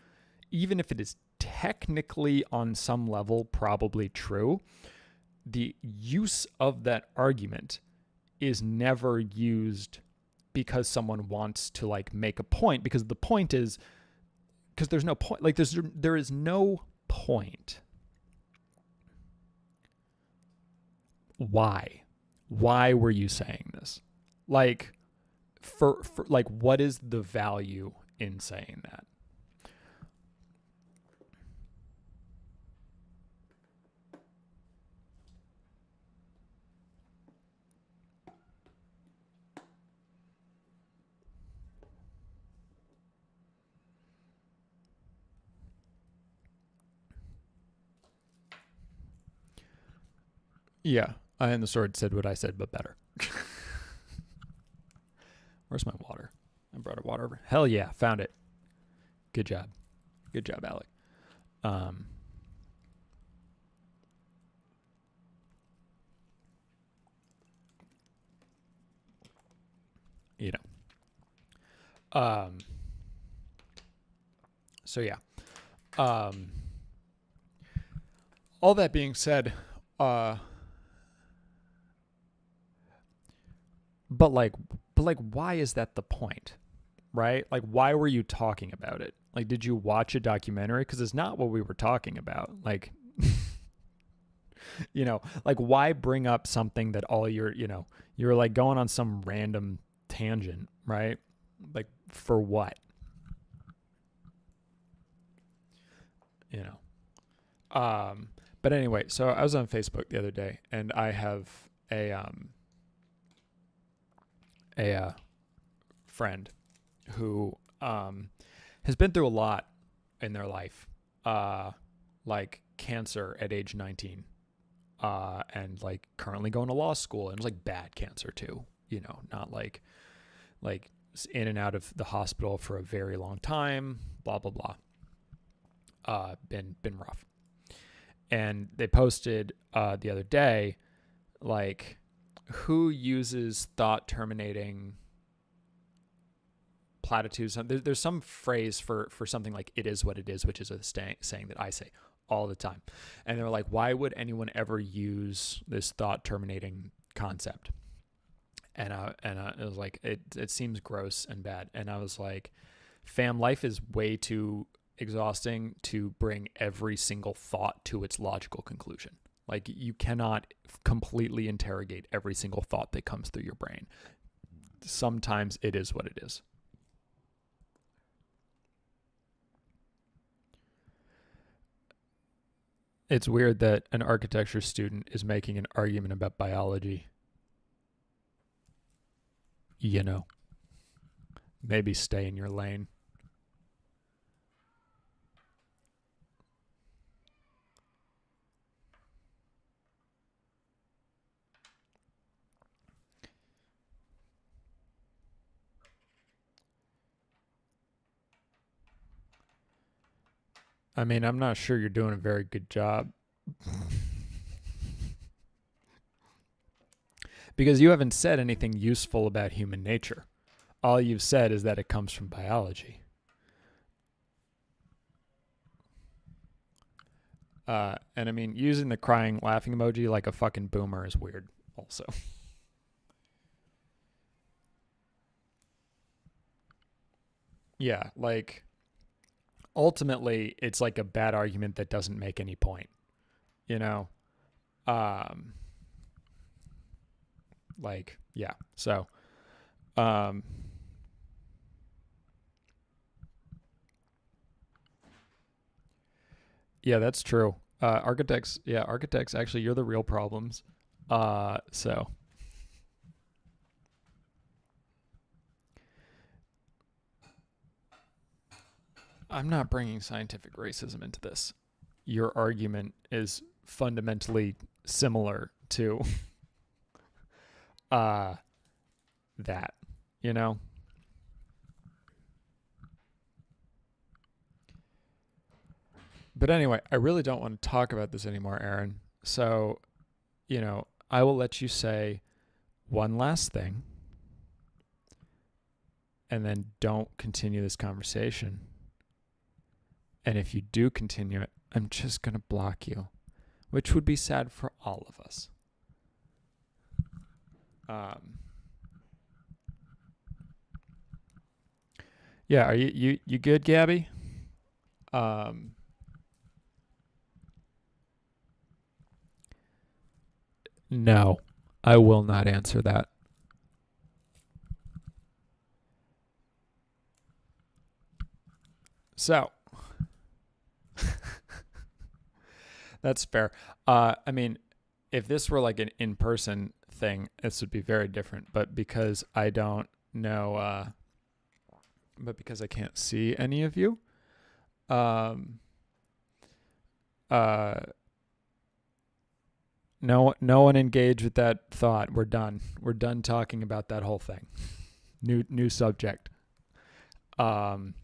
even if it is technically on some level probably true, the use of that argument is never used because someone wants to make a point, because the point is, because there's no point, there is no point. Why were you saying this? For what is the value in saying that? Yeah, and the sword said what I said, but better. Where's my water? I brought a water over. Hell yeah, found it. Good job. Good job, Alec. So yeah. All that being said, but why is that the point? Right? Why were you talking about it? Did you watch a documentary? Because it's not what we were talking about. Why bring up something that all you're going on some random tangent, right? For what? But anyway, so I was on Facebook the other day, and I have a friend who has been through a lot in their life, cancer at age 19, and currently going to law school, and it was bad cancer too, not like in and out of the hospital for a very long time, blah blah blah. Been rough. And they posted the other day, who uses thought terminating platitudes? There's some phrase for something like "it is what it is," which is a saying that I say all the time. And they're like, why would anyone ever use this thought terminating concept? And it was like, it seems gross and bad. And I was like, fam, life is way too exhausting to bring every single thought to its logical conclusion. Like, you cannot completely interrogate every single thought that comes through your brain. Sometimes it is what it is. It's weird that an architecture student is making an argument about biology. You know, maybe stay in your lane. I mean, I'm not sure you're doing a very good job. Because you haven't said anything useful about human nature. All you've said is that it comes from biology. And I mean, using the crying, laughing emoji like a fucking boomer is weird also. Yeah, like, ultimately, it's like a bad argument that doesn't make any point, you know? Um, like, yeah. So, um, yeah, that's true. Architects, actually, you're the real problems. So I'm not bringing scientific racism into this. Your argument is fundamentally similar to uh that, you know? But anyway, I really don't want to talk about this anymore, Aaron. So, I will let you say one last thing and then don't continue this conversation. And if you do continue it, I'm just going to block you, which would be sad for all of us. Yeah, are you good, Gabby? No, I will not answer that. So, that's fair. I mean, if this were like an in-person thing, this would be very different. But because I don't know, but because I can't see any of you, um, uh, no one engage with that thought. We're done. We're done talking about that whole thing. New subject. You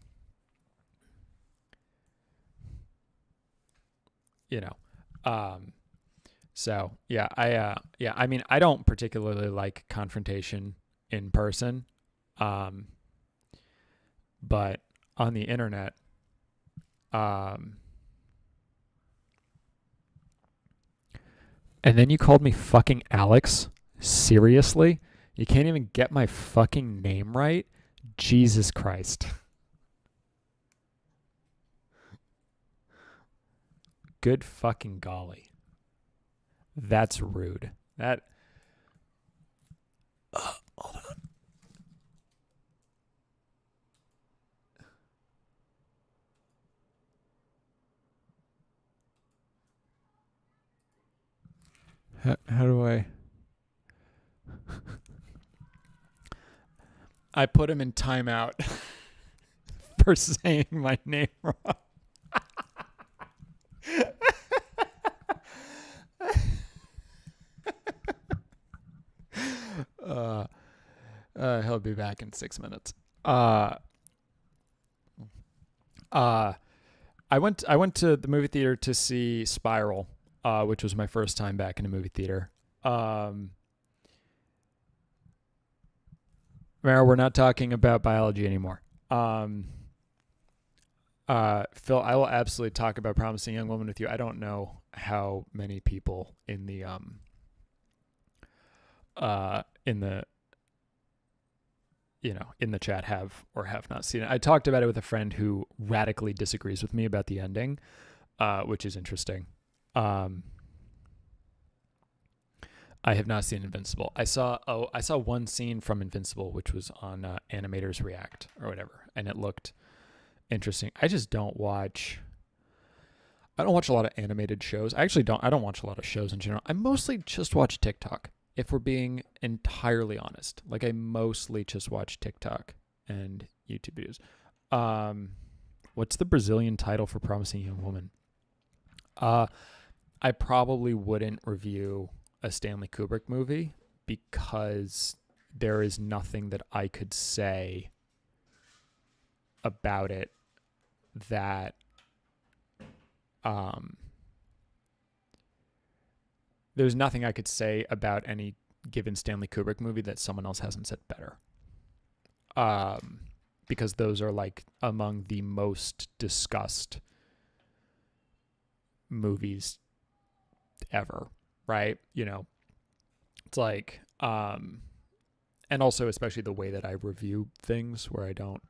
know. So yeah, I mean, I don't particularly like confrontation in person. But on the internet, and then you called me fucking Alex? Seriously? You can't even get my fucking name right? Jesus Christ. Good fucking golly. That's rude. Hold on. How do I put him in timeout for saying my name wrong. He'll be back in 6 minutes. I went to the movie theater to see Spiral, which was my first time back in a movie theater. Mara, we're not talking about biology anymore. Phil, I will absolutely talk about Promising Young Woman with you. I don't know how many people in the in the chat have or have not seen it. I talked about it with a friend who radically disagrees with me about the ending, which is interesting. I have not seen Invincible. I saw one scene from Invincible, which was on Animators React or whatever, and it looked interesting. I don't watch a lot of animated shows. I don't watch a lot of shows in general. I mostly just watch TikTok, if we're being entirely honest. Like, I mostly just watch TikTok and YouTube videos. What's the Brazilian title for Promising Young Woman? I probably wouldn't review a Stanley Kubrick movie because there is nothing that I could say about it that there's nothing I could say about any given Stanley Kubrick movie that someone else hasn't said better. Because those are like among the most discussed movies ever, right? You know, it's like, and also especially the way that I review things, where I don't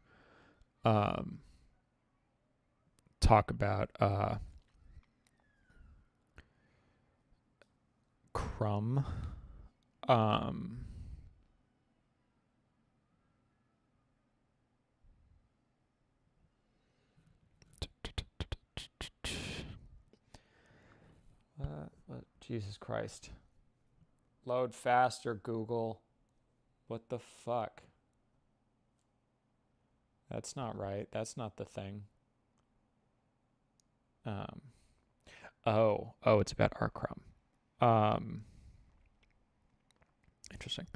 talk about Crumb. Jesus Christ. Load faster, Google. What the fuck? That's not right. That's not the thing. It's about R. Crumb. Interesting.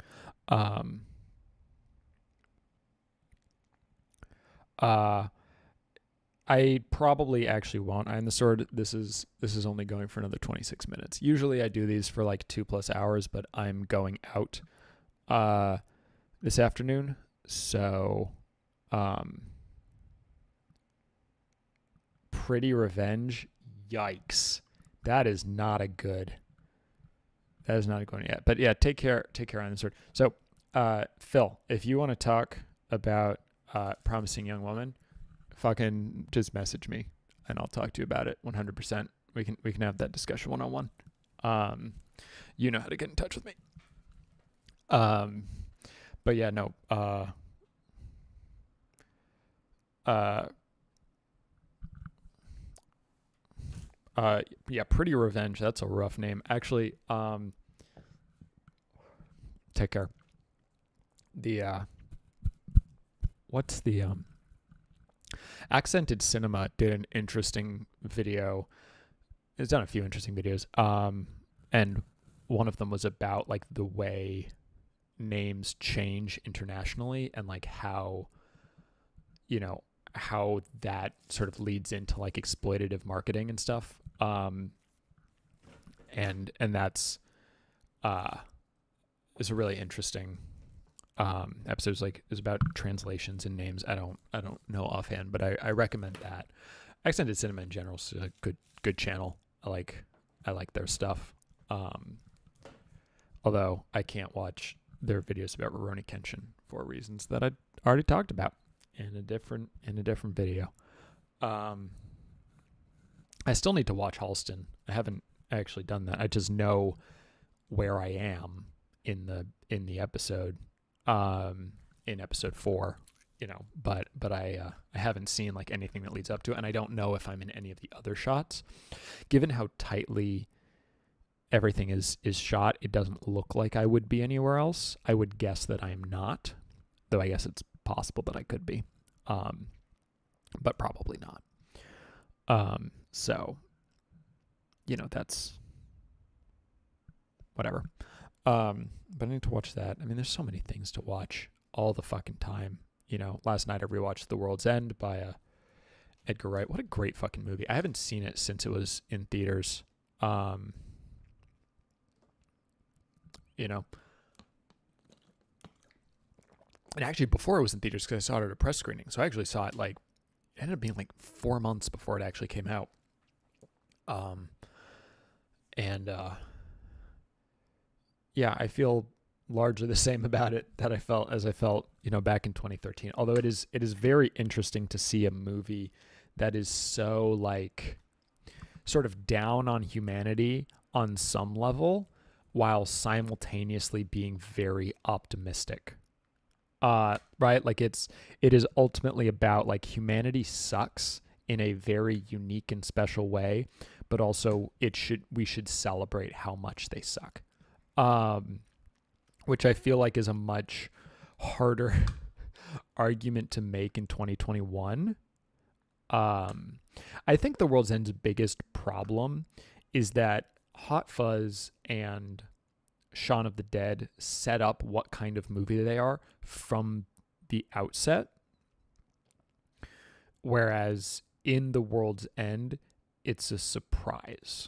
I probably actually won't. Iron the Sword. This is only going for another 26 minutes. Usually I do these for like 2+ hours, but I'm going out this afternoon. So Pretty Revenge. Yikes. That is not a good one yet. But yeah, take care Iron the Sword. So Phil, if you want to talk about Promising Young Woman, fucking just message me and I'll talk to you about it 100%. We can have that discussion one-on-one. You know how to get in touch with me. But yeah, no. Yeah, Pretty Revenge. That's a rough name. Actually, take care. What's the Accented Cinema did an interesting video. It's done a few interesting videos. And one of them was about like the way names change internationally and like how that sort of leads into like exploitative marketing and stuff. And that's is a really interesting episodes. Like, is about translations and names. I don't know offhand, but I recommend that. Accented Cinema in general is a good channel. I like their stuff. Although I can't watch their videos about Rurouni Kenshin for reasons that I already talked about in a different video. I still need to watch Halston. I haven't actually done that. I just know where I am in the episode. In episode 4, but I haven't seen like anything that leads up to it, and I don't know if I'm in any of the other shots. Given how tightly everything is shot, it doesn't look like I would be anywhere else. I would guess that I am not, though I guess it's possible that I could be, but probably not. So that's whatever. But I need to watch that. I mean, there's so many things to watch all the fucking time. Last night I rewatched The World's End by Edgar Wright. What a great fucking movie. I haven't seen it since it was in theaters. And actually, before it was in theaters, because I saw it at a press screening, so I actually saw it like it ended up being like 4 months before it actually came out. Um, and yeah, I feel largely the same about it that I felt as I felt, back in 2013. Although it is very interesting to see a movie that is so like sort of down on humanity on some level while simultaneously being very optimistic. Right? Like it is ultimately about like humanity sucks in a very unique and special way, but also we should celebrate how much they suck. Um which I feel like is a much harder argument to make in 2021. Um, I think The World's End's biggest problem is that Hot Fuzz and Shaun of the Dead set up what kind of movie they are from the outset, whereas in The World's End, it's a surprise.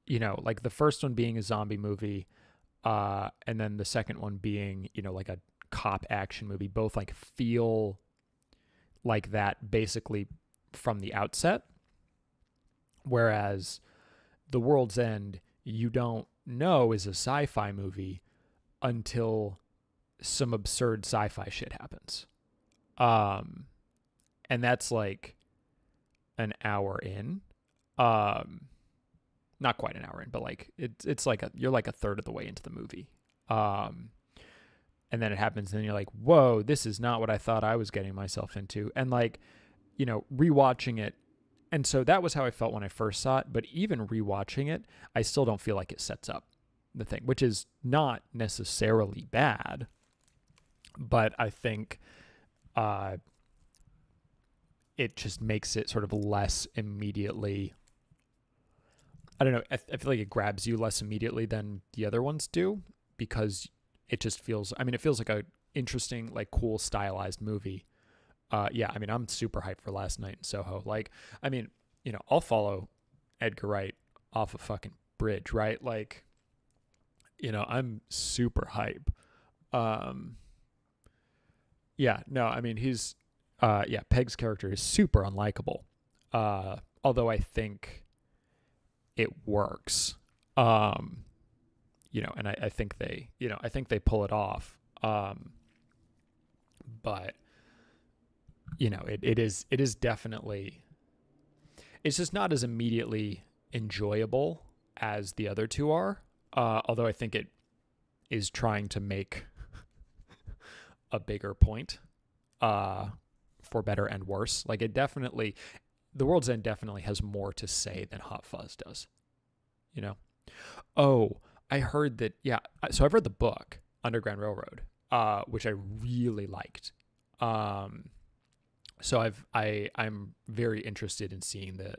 Like the first one being a zombie movie, and then the second one being, like a cop action movie, both like feel like that basically from the outset. Whereas The World's End, you don't know is a sci-fi movie until some absurd sci-fi shit happens. Um, and that's like an hour in. Not quite an hour in, but like it's like you're like a third of the way into the movie. Um, and then it happens, and then you're like, whoa, this is not what I thought I was getting myself into. And like, rewatching it. And so that was how I felt when I first saw it. But even rewatching it, I still don't feel like it sets up the thing, which is not necessarily bad. But I think it just makes it sort of less immediately. I don't know. I feel like it grabs you less immediately than the other ones do because it just feels. I mean, it feels like a interesting, like cool, stylized movie. Yeah, I mean, I'm super hyped for Last Night in Soho. Like, I mean, I'll follow Edgar Wright off a fucking bridge, right? Like, I'm super hype. Yeah, no, I mean, yeah, Peg's character is super unlikable. Although I think it works. And I think I think they pull it off. But it is definitely, it's just not as immediately enjoyable as the other two are. Although I think it is trying to make a bigger point, for better and worse. Like The World's End definitely has more to say than Hot Fuzz does. Oh, I heard that. Yeah. So I've read the book Underground Railroad, which I really liked. So I'm very interested in seeing the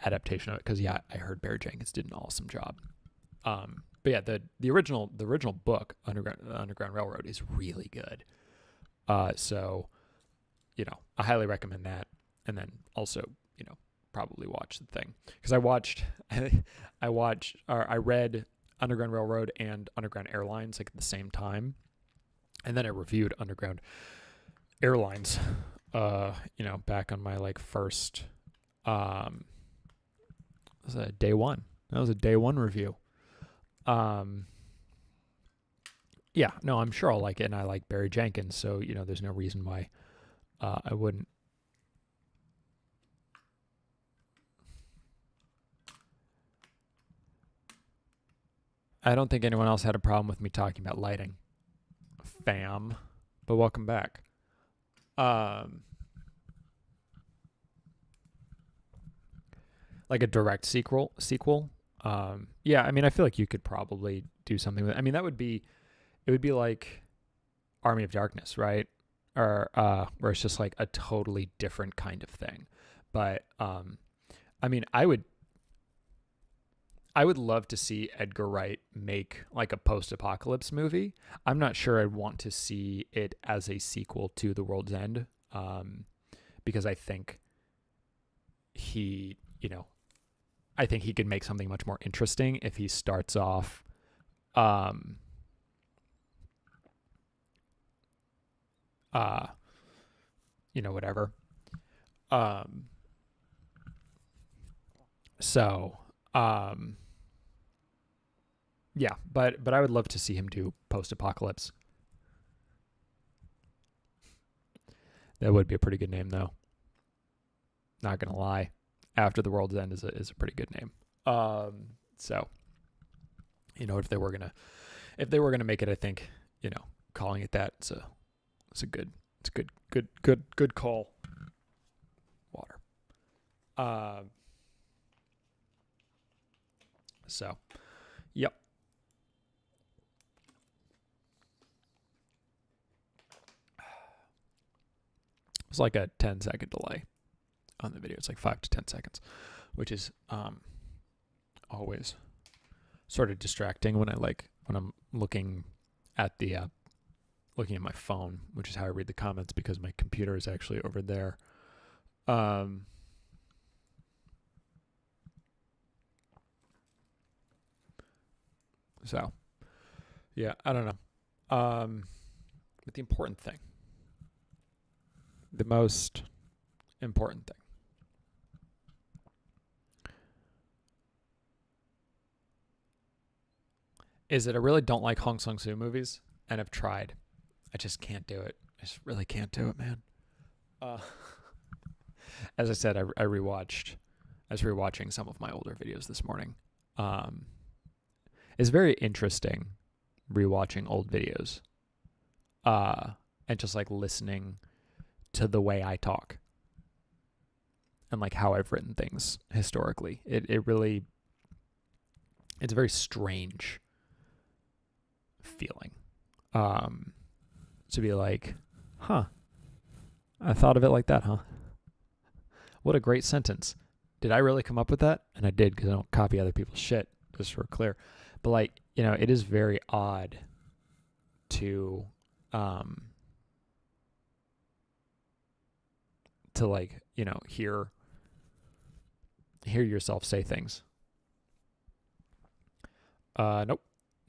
adaptation of it because I heard Barry Jenkins did an awesome job. But yeah, the original book Underground Railroad is really good. So I highly recommend that, and then also probably watch the thing because I read Underground Railroad and Underground Airlines like at the same time, and then I reviewed Underground Airlines back on my like first was a day one. That was a day one review. Yeah, no, I'm sure I'll like it, and I like Barry Jenkins, so there's no reason why I wouldn't. I don't think anyone else had a problem with me talking about lighting, fam. But welcome back. Like a direct sequel. Yeah, I mean, I feel like you could probably do something with it. I mean, it would be like Army of Darkness, right? Or where it's just like a totally different kind of thing. But I mean, I would love to see Edgar Wright make like a post-apocalypse movie. I'm not sure I'd want to see it as a sequel to The World's End, because I think I think he could make something much more interesting if he starts off, Whatever. Um, so, yeah, but I would love to see him do post-apocalypse. That would be a pretty good name, though. Not gonna lie, After the World's End is a pretty good name. So, if they were gonna make it, I think, calling it that, it's a good call. Water. So, yep. It's like a 10-second delay on the video. It's like 5 to 10 seconds, which is always sort of distracting when I'm looking at looking at my phone, which is how I read the comments because my computer is actually over there. So, yeah, I don't know. But the most important thing, is that I really don't like Hong Sang-soo movies, and I've tried. I just can't do it. I just really can't do it, man. As I said, I was rewatching some of my older videos this morning. It's very interesting rewatching old videos, and just like listening to the way I talk and like how I've written things historically. It's a very strange feeling, to be like, huh, I thought of it like that, huh? What a great sentence. Did I really come up with that? And I did, because I don't copy other people's shit, just for clear. But like, it is very odd to like, hear yourself say things. Nope.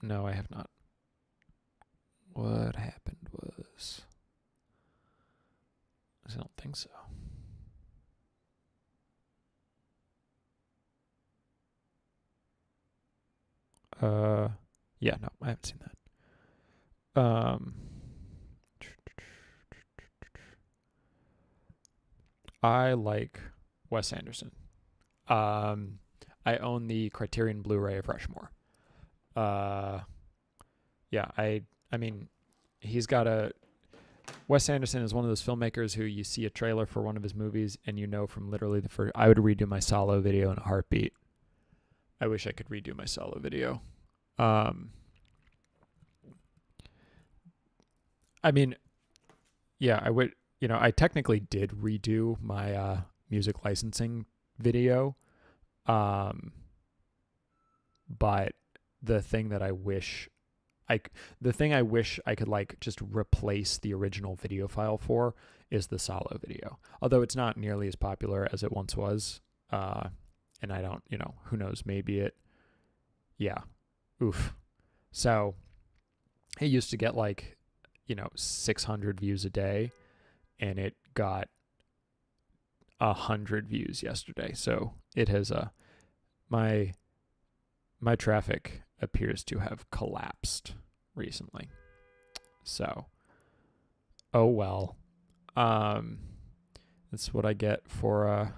No, I have not. What happened was, I don't think so. Yeah, no, I haven't seen that. I like Wes Anderson. I own the Criterion Blu-ray of Rushmore. Yeah, I mean, Wes Anderson is one of those filmmakers who you see a trailer for one of his movies and from literally the first, I would redo my Solo video in a heartbeat. I wish I could redo my Solo video. I mean, yeah, I would, I technically did redo my music licensing video. But the thing I wish I could like just replace the original video file for is the Solo video. Although it's not nearly as popular as it once was. And I don't, who knows, maybe yeah. Oof. So it used to get like, 600 views a day, and it got 100 views yesterday. So it has my traffic appears to have collapsed recently. So, oh well. That's what I get for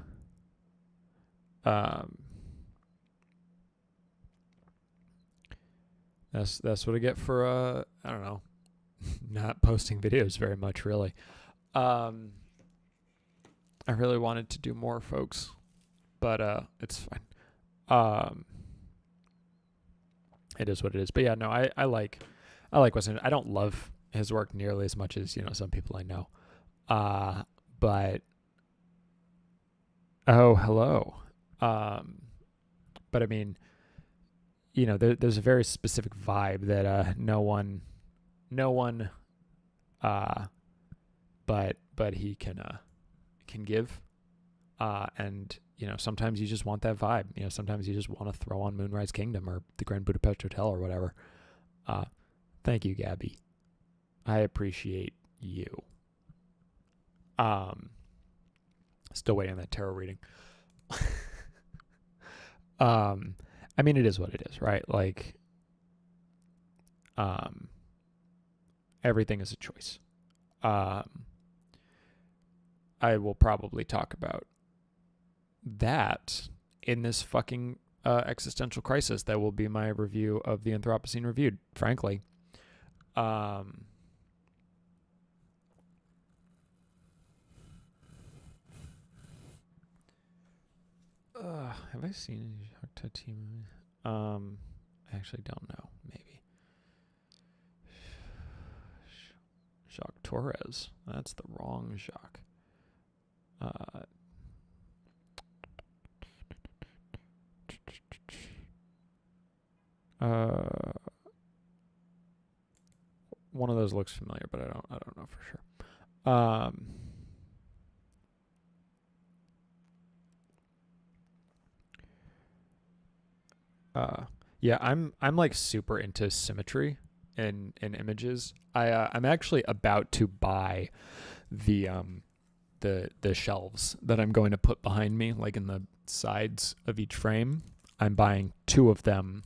that's what I get for I don't know, not posting videos very much, really. I really wanted to do more, folks, but it's fine. It is what it is. But yeah, no, I like Wes Anderson. I don't love his work nearly as much as some people I know. But oh, hello. But I mean, there's a very specific vibe that no one but he can give, and sometimes you just want that vibe. Sometimes you just want to throw on Moonrise Kingdom or the Grand Budapest Hotel or whatever. Thank you, Gabby. I appreciate you. Still waiting on that tarot reading. I mean, it is what it is, right? Like, everything is a choice. I will probably talk about that in this fucking existential crisis that will be my review of the Anthropocene Reviewed, frankly. Have I seen any Jacques Tati movies? I actually don't know. Maybe. Jacques Torres. That's the wrong Jacques. One of those looks familiar, but I don't know for sure. Yeah, I'm like super into symmetry in images. I'm actually about to buy the shelves that I'm going to put behind me, like in the sides of each frame. I'm buying 2 of them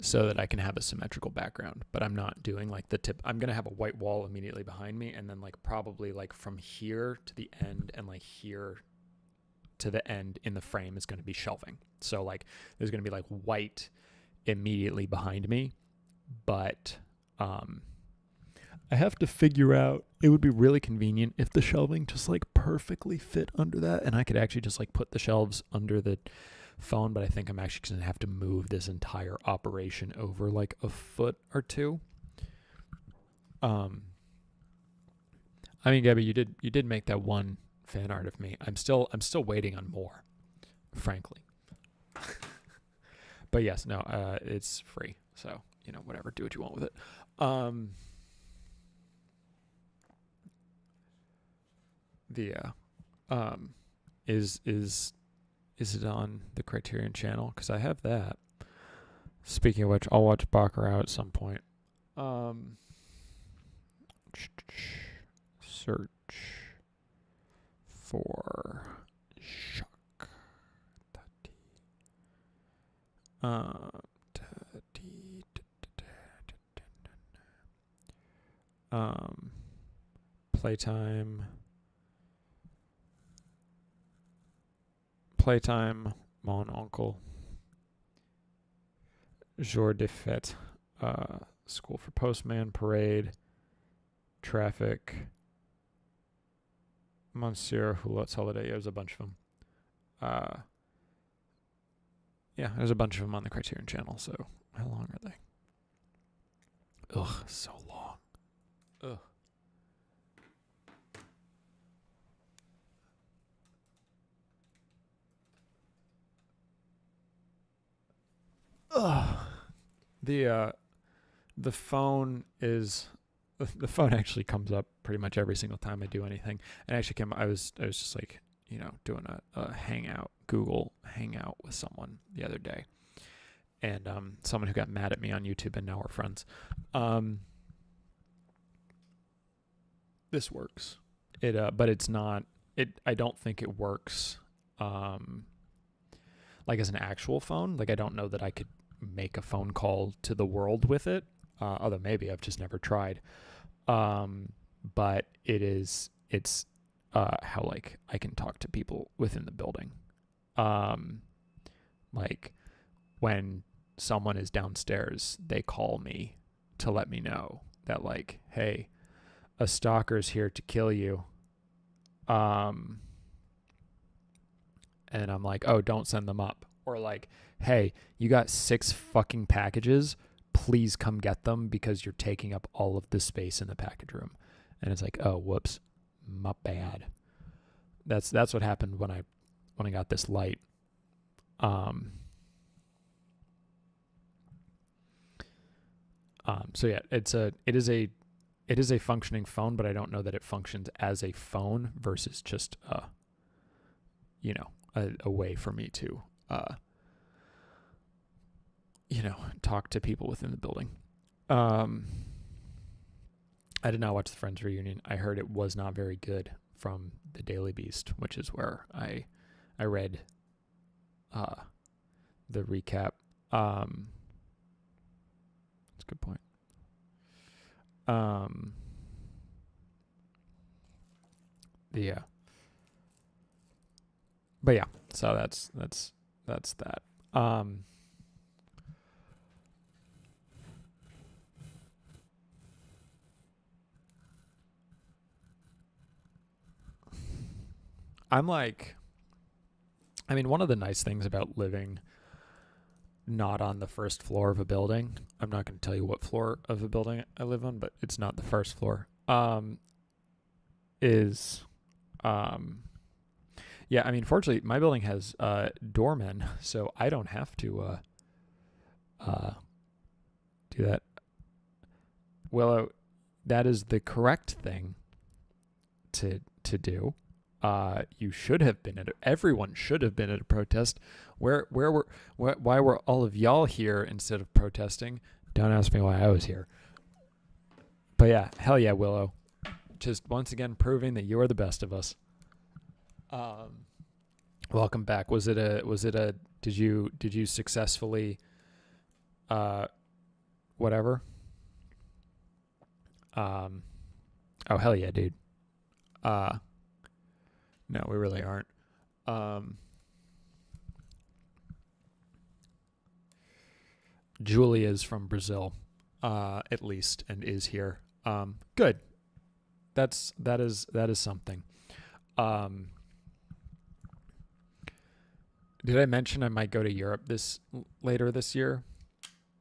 so that I can have a symmetrical background, but I'm not doing like the tip. I'm going to have a white wall immediately behind me, and then like probably like from here to the end and like here to the end in the frame is going to be shelving. So like there's going to be like white immediately behind me, but I have to figure out, it would be really convenient if the shelving just like perfectly fit under that, and I could actually just like put the shelves under the phone, but I think I'm actually going to have to move this entire operation over like a foot or 2. I mean, Gabby, you did make that one fan art of me. I'm still waiting on more, frankly. But yes, no, it's free, so whatever, do what you want with it. Is it on the Criterion channel? Because I have that. Speaking of which, I'll watch Baccarat at some point. Search for Jacques Tati. Playtime, Mon Oncle, Jour de Fête, School for Postman, Parade, Traffic, Monsieur Hulot's Holiday. There's a bunch of them. Yeah, there's a bunch of them on the Criterion channel. So how long are they? Ugh, so long. Ugh. Ugh. The phone is the phone actually comes up pretty much every single time I do anything. And actually I was just like, doing a hangout, Google hangout with someone the other day. And someone who got mad at me on YouTube, and now we're friends. This works. But it's not, I don't think it works like as an actual phone. Like I don't know that I could make a phone call to the world with it. Although maybe I've just never tried. But it's how like I can talk to people within the building. Like when someone is downstairs, they call me to let me know that like, hey, a stalker's here to kill you. And I'm like, oh, don't send them up. Or like, hey, you got 6 fucking packages. Please come get them because you're taking up all of the space in the package room. And it's like, oh, whoops, my bad. That's what happened when I got this light. So yeah, it is a functioning phone, but I don't know that it functions as a phone versus just a way for me to talk to people within the building. I did not watch the Friends reunion. I heard it was not very good from the Daily Beast, which is where I read the recap. That's a good point. Yeah. But yeah, so that's that. I'm like, I mean, one of the nice things about living not on the first floor of a building, I'm not going to tell you what floor of a building I live on, but it's not the first floor, is, yeah, I mean, fortunately, my building has doormen, so I don't have to do that. Well, that is the correct thing to do. You should have been everyone should have been at a protest. Why were all of y'all here instead of protesting? Don't ask me why I was here. But yeah, hell yeah, Willow. Just once again proving that you are the best of us. Welcome back. Did you successfully whatever? Oh hell yeah, dude. No, we really aren't. Julia's from Brazil, at least, and is here. Good. That is something. Did I mention I might go to Europe later this year?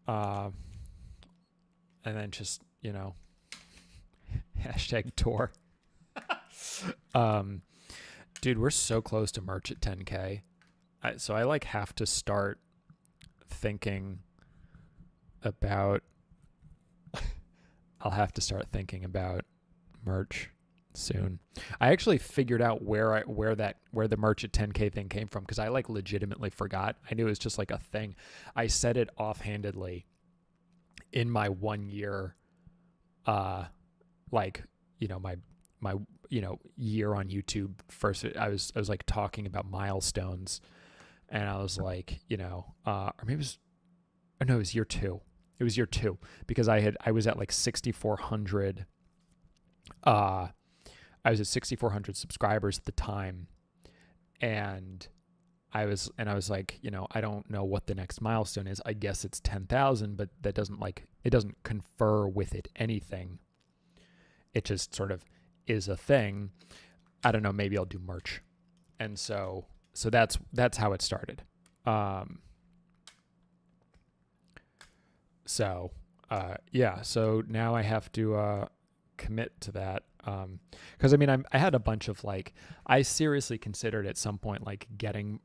And then just, hashtag tour. Dude, we're so close to merch at 10K. So I like have to start thinking about I'll have to start thinking about merch soon. I actually figured out where the merch at 10K thing came from, because I like legitimately forgot. I knew it was just like a thing. I said it offhandedly in my 1 year like, my year on YouTube. First I was like talking about milestones, and I was like, or maybe it was, oh no, it was year 2. It was year 2, because I was at like 6,400 I was at 6,400 subscribers at the time, and I was like, I don't know what the next milestone is. I guess it's 10,000, but that doesn't confer with it anything. It just sort of is a thing. I don't know, maybe I'll do merch. And so that's how it started. So now I have to commit to that, because I mean, I had a bunch of I seriously considered at some point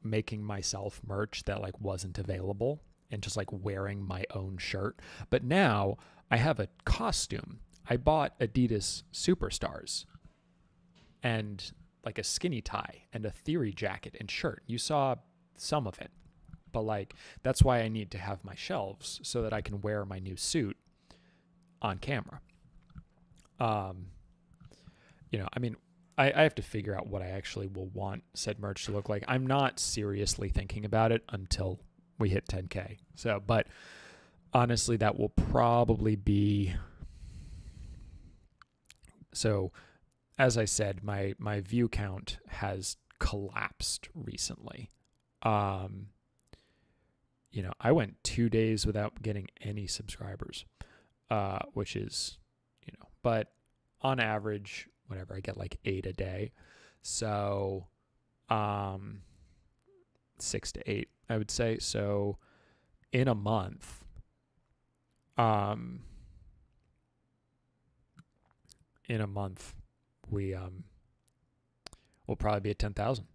making myself merch that wasn't available, and just wearing my own shirt. But now I have a costume. I bought Adidas Superstars and a skinny tie and a Theory jacket and shirt. You saw some of it, but that's why I need to have my shelves, so that I can wear my new suit on camera. I mean, I have to figure out what I actually will want said merch to look like. I'm not seriously thinking about it until we hit 10K. So, but honestly, that will probably be. So, as I said, my view count has collapsed recently. I went 2 days without getting any subscribers, which is, but on average, whatever, I get 8 a day. So, 6 to 8, I would say. So in a month, we will probably be at 10,000.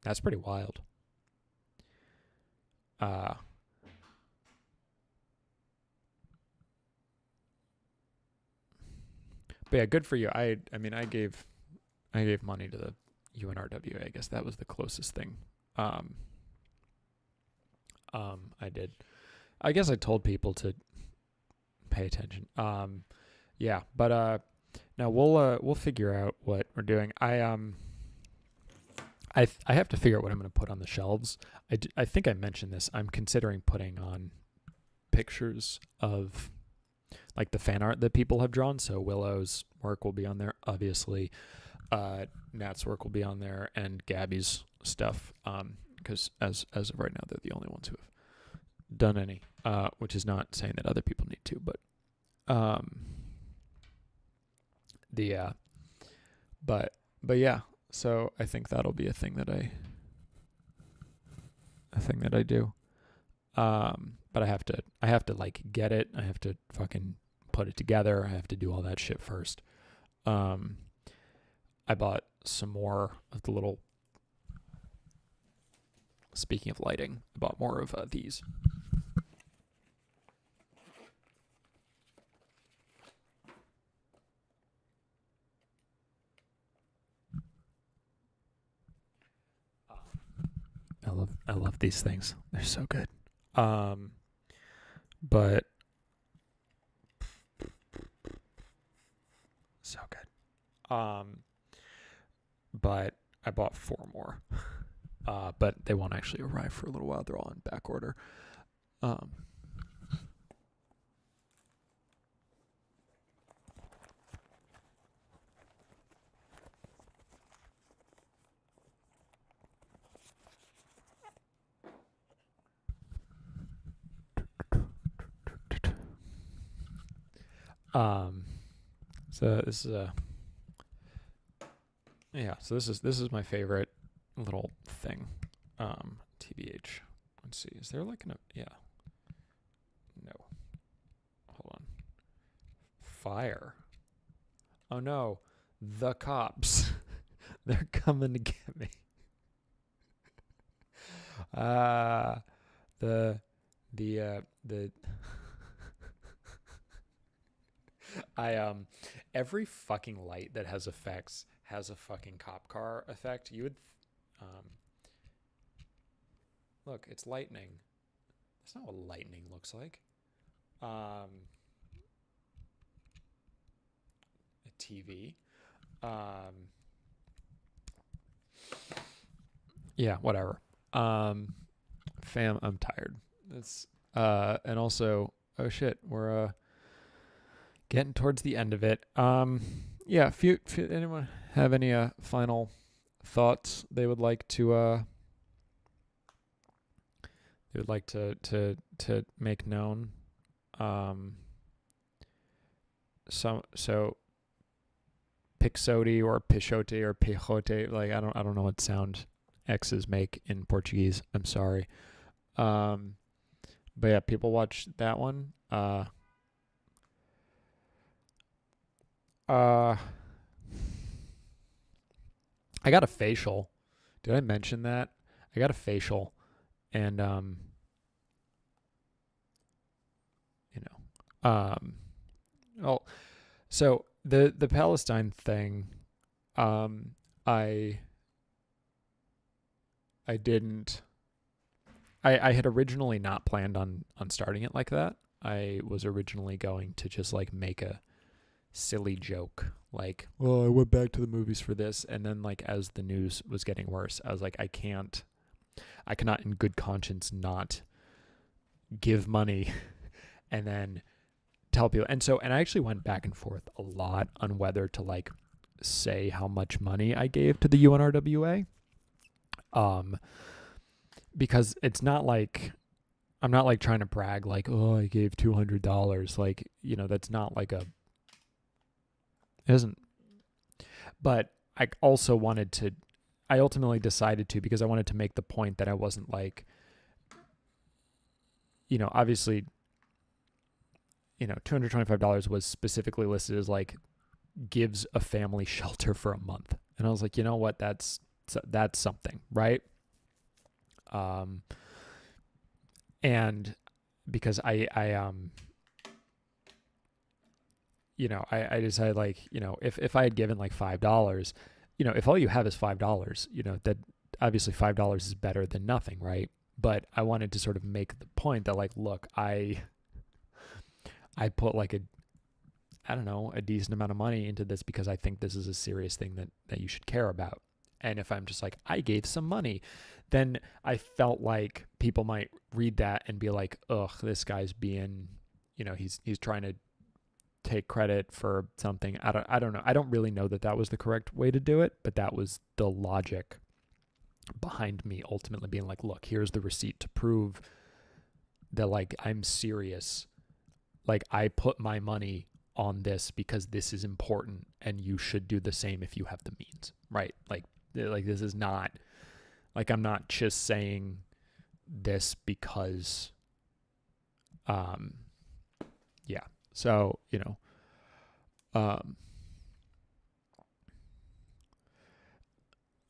That's pretty wild. But yeah, good for you. I mean, I gave money to the UNRWA. I guess that was the closest thing. I did. I guess I told people to pay attention. Yeah, but no, we'll figure out what we're doing. I have to figure out what I'm going to put on the shelves. I think I mentioned this. I'm considering putting on pictures of like the fan art that people have drawn. So Willow's work will be on there, obviously. Nat's work will be on there, and Gabby's stuff. Because as of right now, they're the only ones who have done any. Which is not saying that other people need to, but but yeah. So I think that'll be a thing that I do. But I have to like get it. I have to fucking put it together. I have to do all that shit first. I bought some more of the little. Speaking of lighting, I bought more of these. I love these things. They're so good. But so good. But I bought 4 more. But they won't actually arrive for a little while. They're all in back order. So this is so this is my favorite little thing. TBH. Let's see. Is there like no. Hold on. Fire. Oh no. The cops. They're coming to get me. The every fucking light that has effects has a fucking cop car effect. You would look, it's lightning. That's not what lightning looks like. A TV. Yeah, whatever. Fam, I'm tired. That's and also, oh shit, we're getting towards the end of it. Yeah, if anyone have any final thoughts they would like to make known. So Pixote or Pichote or Pichote, like I don't know what sound X's make in Portuguese. I'm sorry. But yeah, people watch that one. I got a facial. Did I mention that? I got a facial, and oh, so the Palestine thing, I didn't. I had originally not planned on starting it like that. I was originally going to just like make a silly joke, like, "Oh, I went back to the movies for this," and then like as the news was getting worse, I was like, I cannot in good conscience not give money and then tell people. And I actually went back and forth a lot on whether to like say how much money I gave to the UNRWA. Because it's not like I'm not like trying to brag like, oh, I gave $200. Like, that's not like it isn't. But I ultimately decided to, because I wanted to make the point that I wasn't like, obviously, $225 was specifically listed as like gives a family shelter for a month. And I was like, you know what? That's something, right? And because I decided like, if I had given like $5, if all you have is $5, that obviously $5 is better than nothing, right? But I wanted to sort of make the point that like, look, I I put like a decent amount of money into this because I think this is a serious thing that you should care about. And if I'm just like, I gave some money, then I felt like people might read that and be like, ugh, this guy's being, he's trying to take credit for something. I don't know. I don't really know that was the correct way to do it, but that was the logic behind me ultimately being like, look, here's the receipt to prove that like I'm serious. Like I put my money on this because this is important and you should do the same if you have the means, right? Like this is not like, I'm not just saying this because, yeah. So,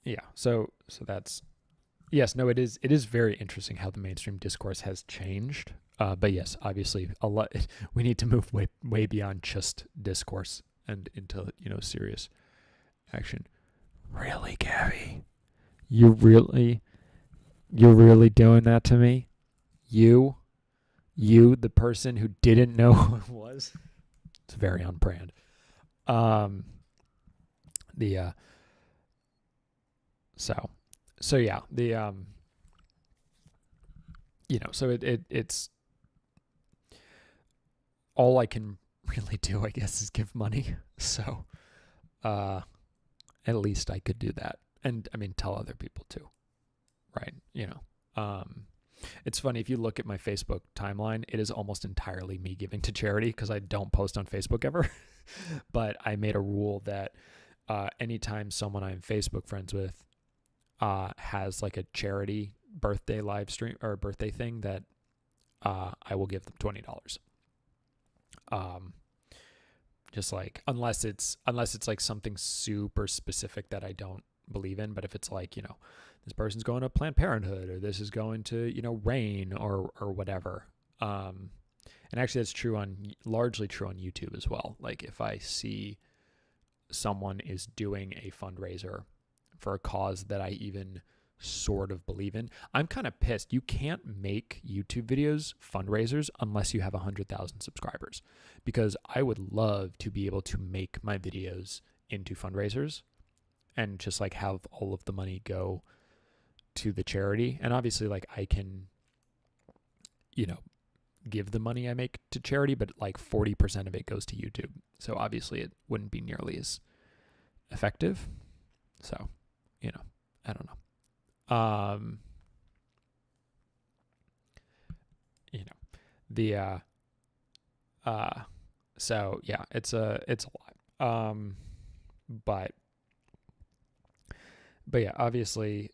yeah. So that's, yes, no, it is very interesting how the mainstream discourse has changed. But yes, obviously a lot, we need to move way beyond just discourse and into, serious action. Really, Gabby? You're really doing that to me? You, the person who didn't know who it was? It's very on brand. So yeah, so it's all I can really do, I guess, is give money. So, at least I could do that. And I mean, tell other people too, right? It's funny, if you look at my Facebook timeline, it is almost entirely me giving to charity because I don't post on Facebook ever. But I made a rule that anytime someone I'm Facebook friends with has like a charity birthday live stream or birthday thing, that I will give them $20. Just like, unless it's like something super specific that I don't believe in. But if it's like, this person's going to Planned Parenthood, or this is going to, RAIN or whatever. And actually that's largely true on YouTube as well. Like if I see someone is doing a fundraiser for a cause that I even sort of believe in, I'm kind of pissed. You can't make YouTube videos fundraisers unless you have 100,000 subscribers, because I would love to be able to make my videos into fundraisers and just like have all of the money go to the charity. And obviously like I can, give the money I make to charity, but like 40% of it goes to YouTube. So obviously it wouldn't be nearly as effective. So, I don't know. So yeah, it's a lot. But yeah, obviously,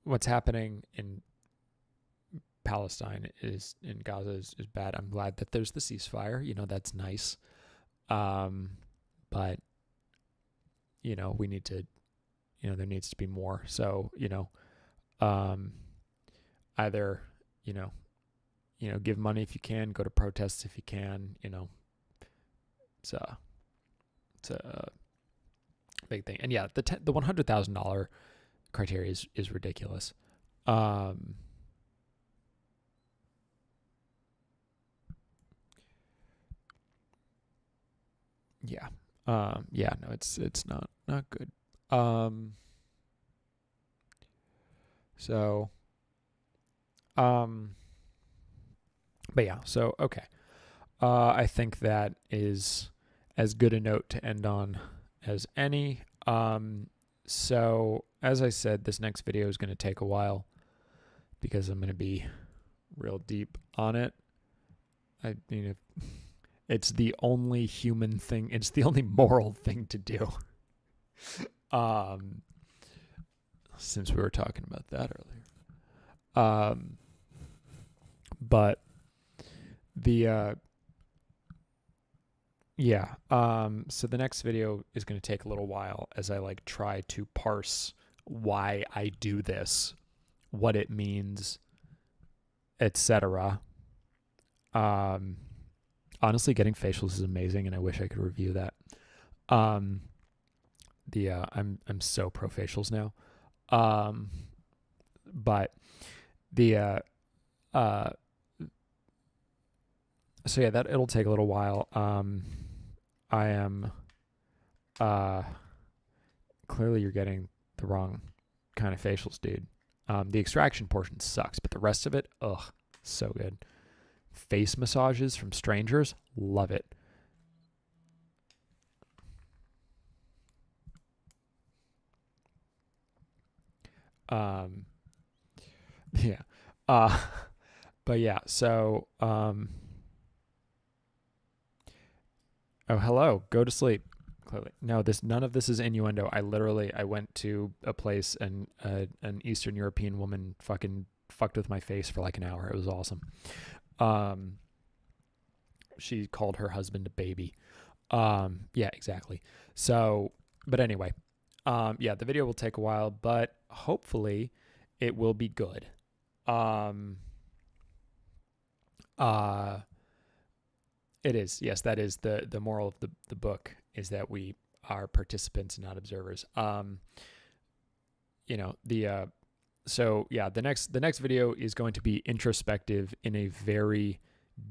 what's happening in Palestine in Gaza is bad. I'm glad that there's the ceasefire, that's nice. But we need to, there needs to be more. So, either, give money if you can, go to protests if you can, it's a big thing. And yeah, the $100,000 criteria is ridiculous. Yeah. Yeah, no, it's not good. So, but yeah, so, okay. I think that is as good a note to end on as any. So as I said, this next video is going to take a while because I'm going to be real deep on it. I mean, it's the only human thing. It's the only moral thing to do. Since we were talking about that earlier. But the, yeah. So the next video is going to take a little while as I like try to parse why I do this, what it means, etc. Honestly, getting facials is amazing, and I wish I could review that. I'm so pro facials now. But the So yeah, that it'll take a little while. I am clearly you're getting the wrong kind of facials, dude. The extraction portion sucks, but the rest of it, ugh, so good. Face massages from strangers, love it. Yeah. But yeah, so oh, hello, go to sleep. Clearly, no. None of this is innuendo. I went to a place and an Eastern European woman fucking fucked with my face for like an hour. It was awesome. Um, she called her husband a baby. Yeah, exactly. So, but anyway, yeah, the video will take a while, but hopefully, it will be good. Um, uh, it is. Yes, that is the moral of the book is that we are participants, not observers. You know, so yeah, the next video is going to be introspective in a very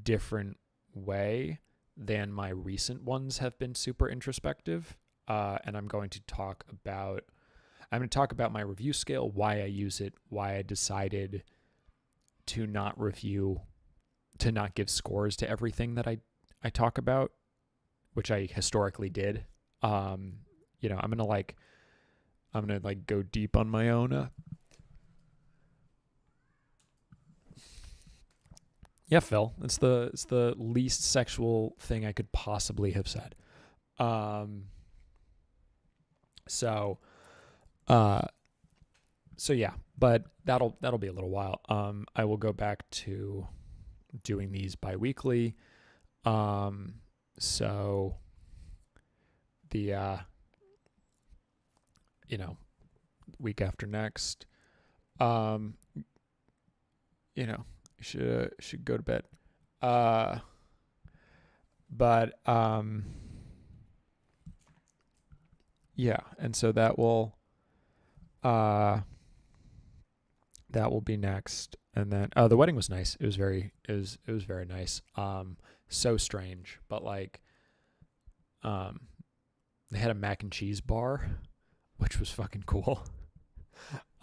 different way than my recent ones have been super introspective. And I'm going to talk about my review scale, why I use it, why I decided to not give scores to everything that I talk about, which I historically did. You know, I'm gonna go deep on my own. Yeah, Phil, it's the least sexual thing I could possibly have said. Um, so, uh, so yeah, but that'll be a little while. I will go back to doing these bi-weekly. So the you know, week after next, um, you know, should go to bed. But yeah, and so that will be next. And then the wedding was nice. It was very nice. So strange, but like they had a mac and cheese bar, which was fucking cool.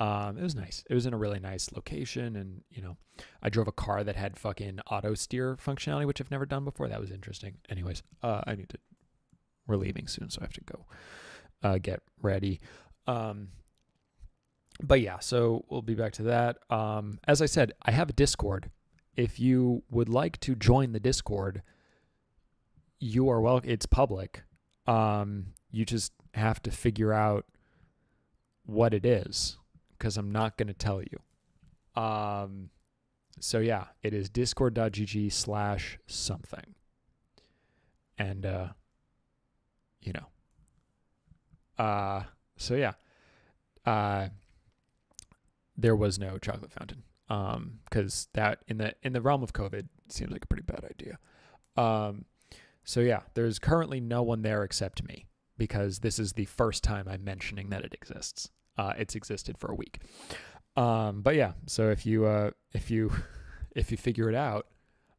It was nice. It was in a really nice location, and you know, I drove a car that had fucking auto steer functionality, which I've never done before. That was interesting. Anyways, we're leaving soon, so I have to go get ready. But yeah, so we'll be back to that. As I said, I have a Discord. If you would like to join the Discord, you are welcome. It's public. You just have to figure out what it is, because I'm not going to tell you. So yeah, it is discord.gg/something. And, you know, so yeah, there was no chocolate fountain. Cause that in the realm of COVID seems like a pretty bad idea. So yeah, there's currently no one there except me, because this is the first time I'm mentioning that it exists. It's existed for a week. But yeah, so if you figure it out,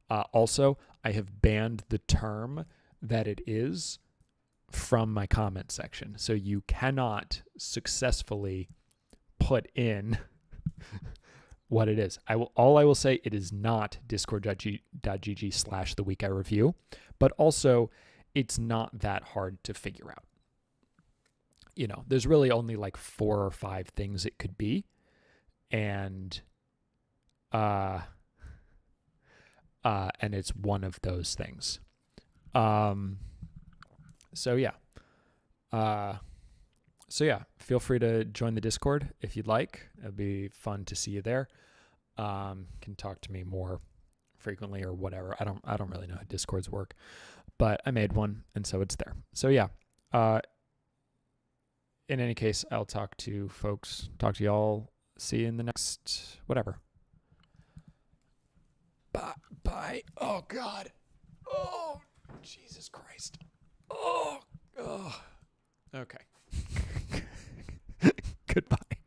also I have banned the term that it is from my comment section. So you cannot successfully put in what it is. I will say it is not discord.gg/the week I review, but also it's not that hard to figure out. You know, there's really only like 4 or 5 things it could be. And it's one of those things. So yeah. Feel free to join the Discord if you'd like. It'd be fun to see you there. Can talk to me more frequently or whatever. I don't really know how Discords work, but I made one, and so it's there. So yeah. In any case, I'll talk to y'all. See you in the next whatever. Bye. Oh God. Oh Jesus Christ. Oh. Okay. Goodbye.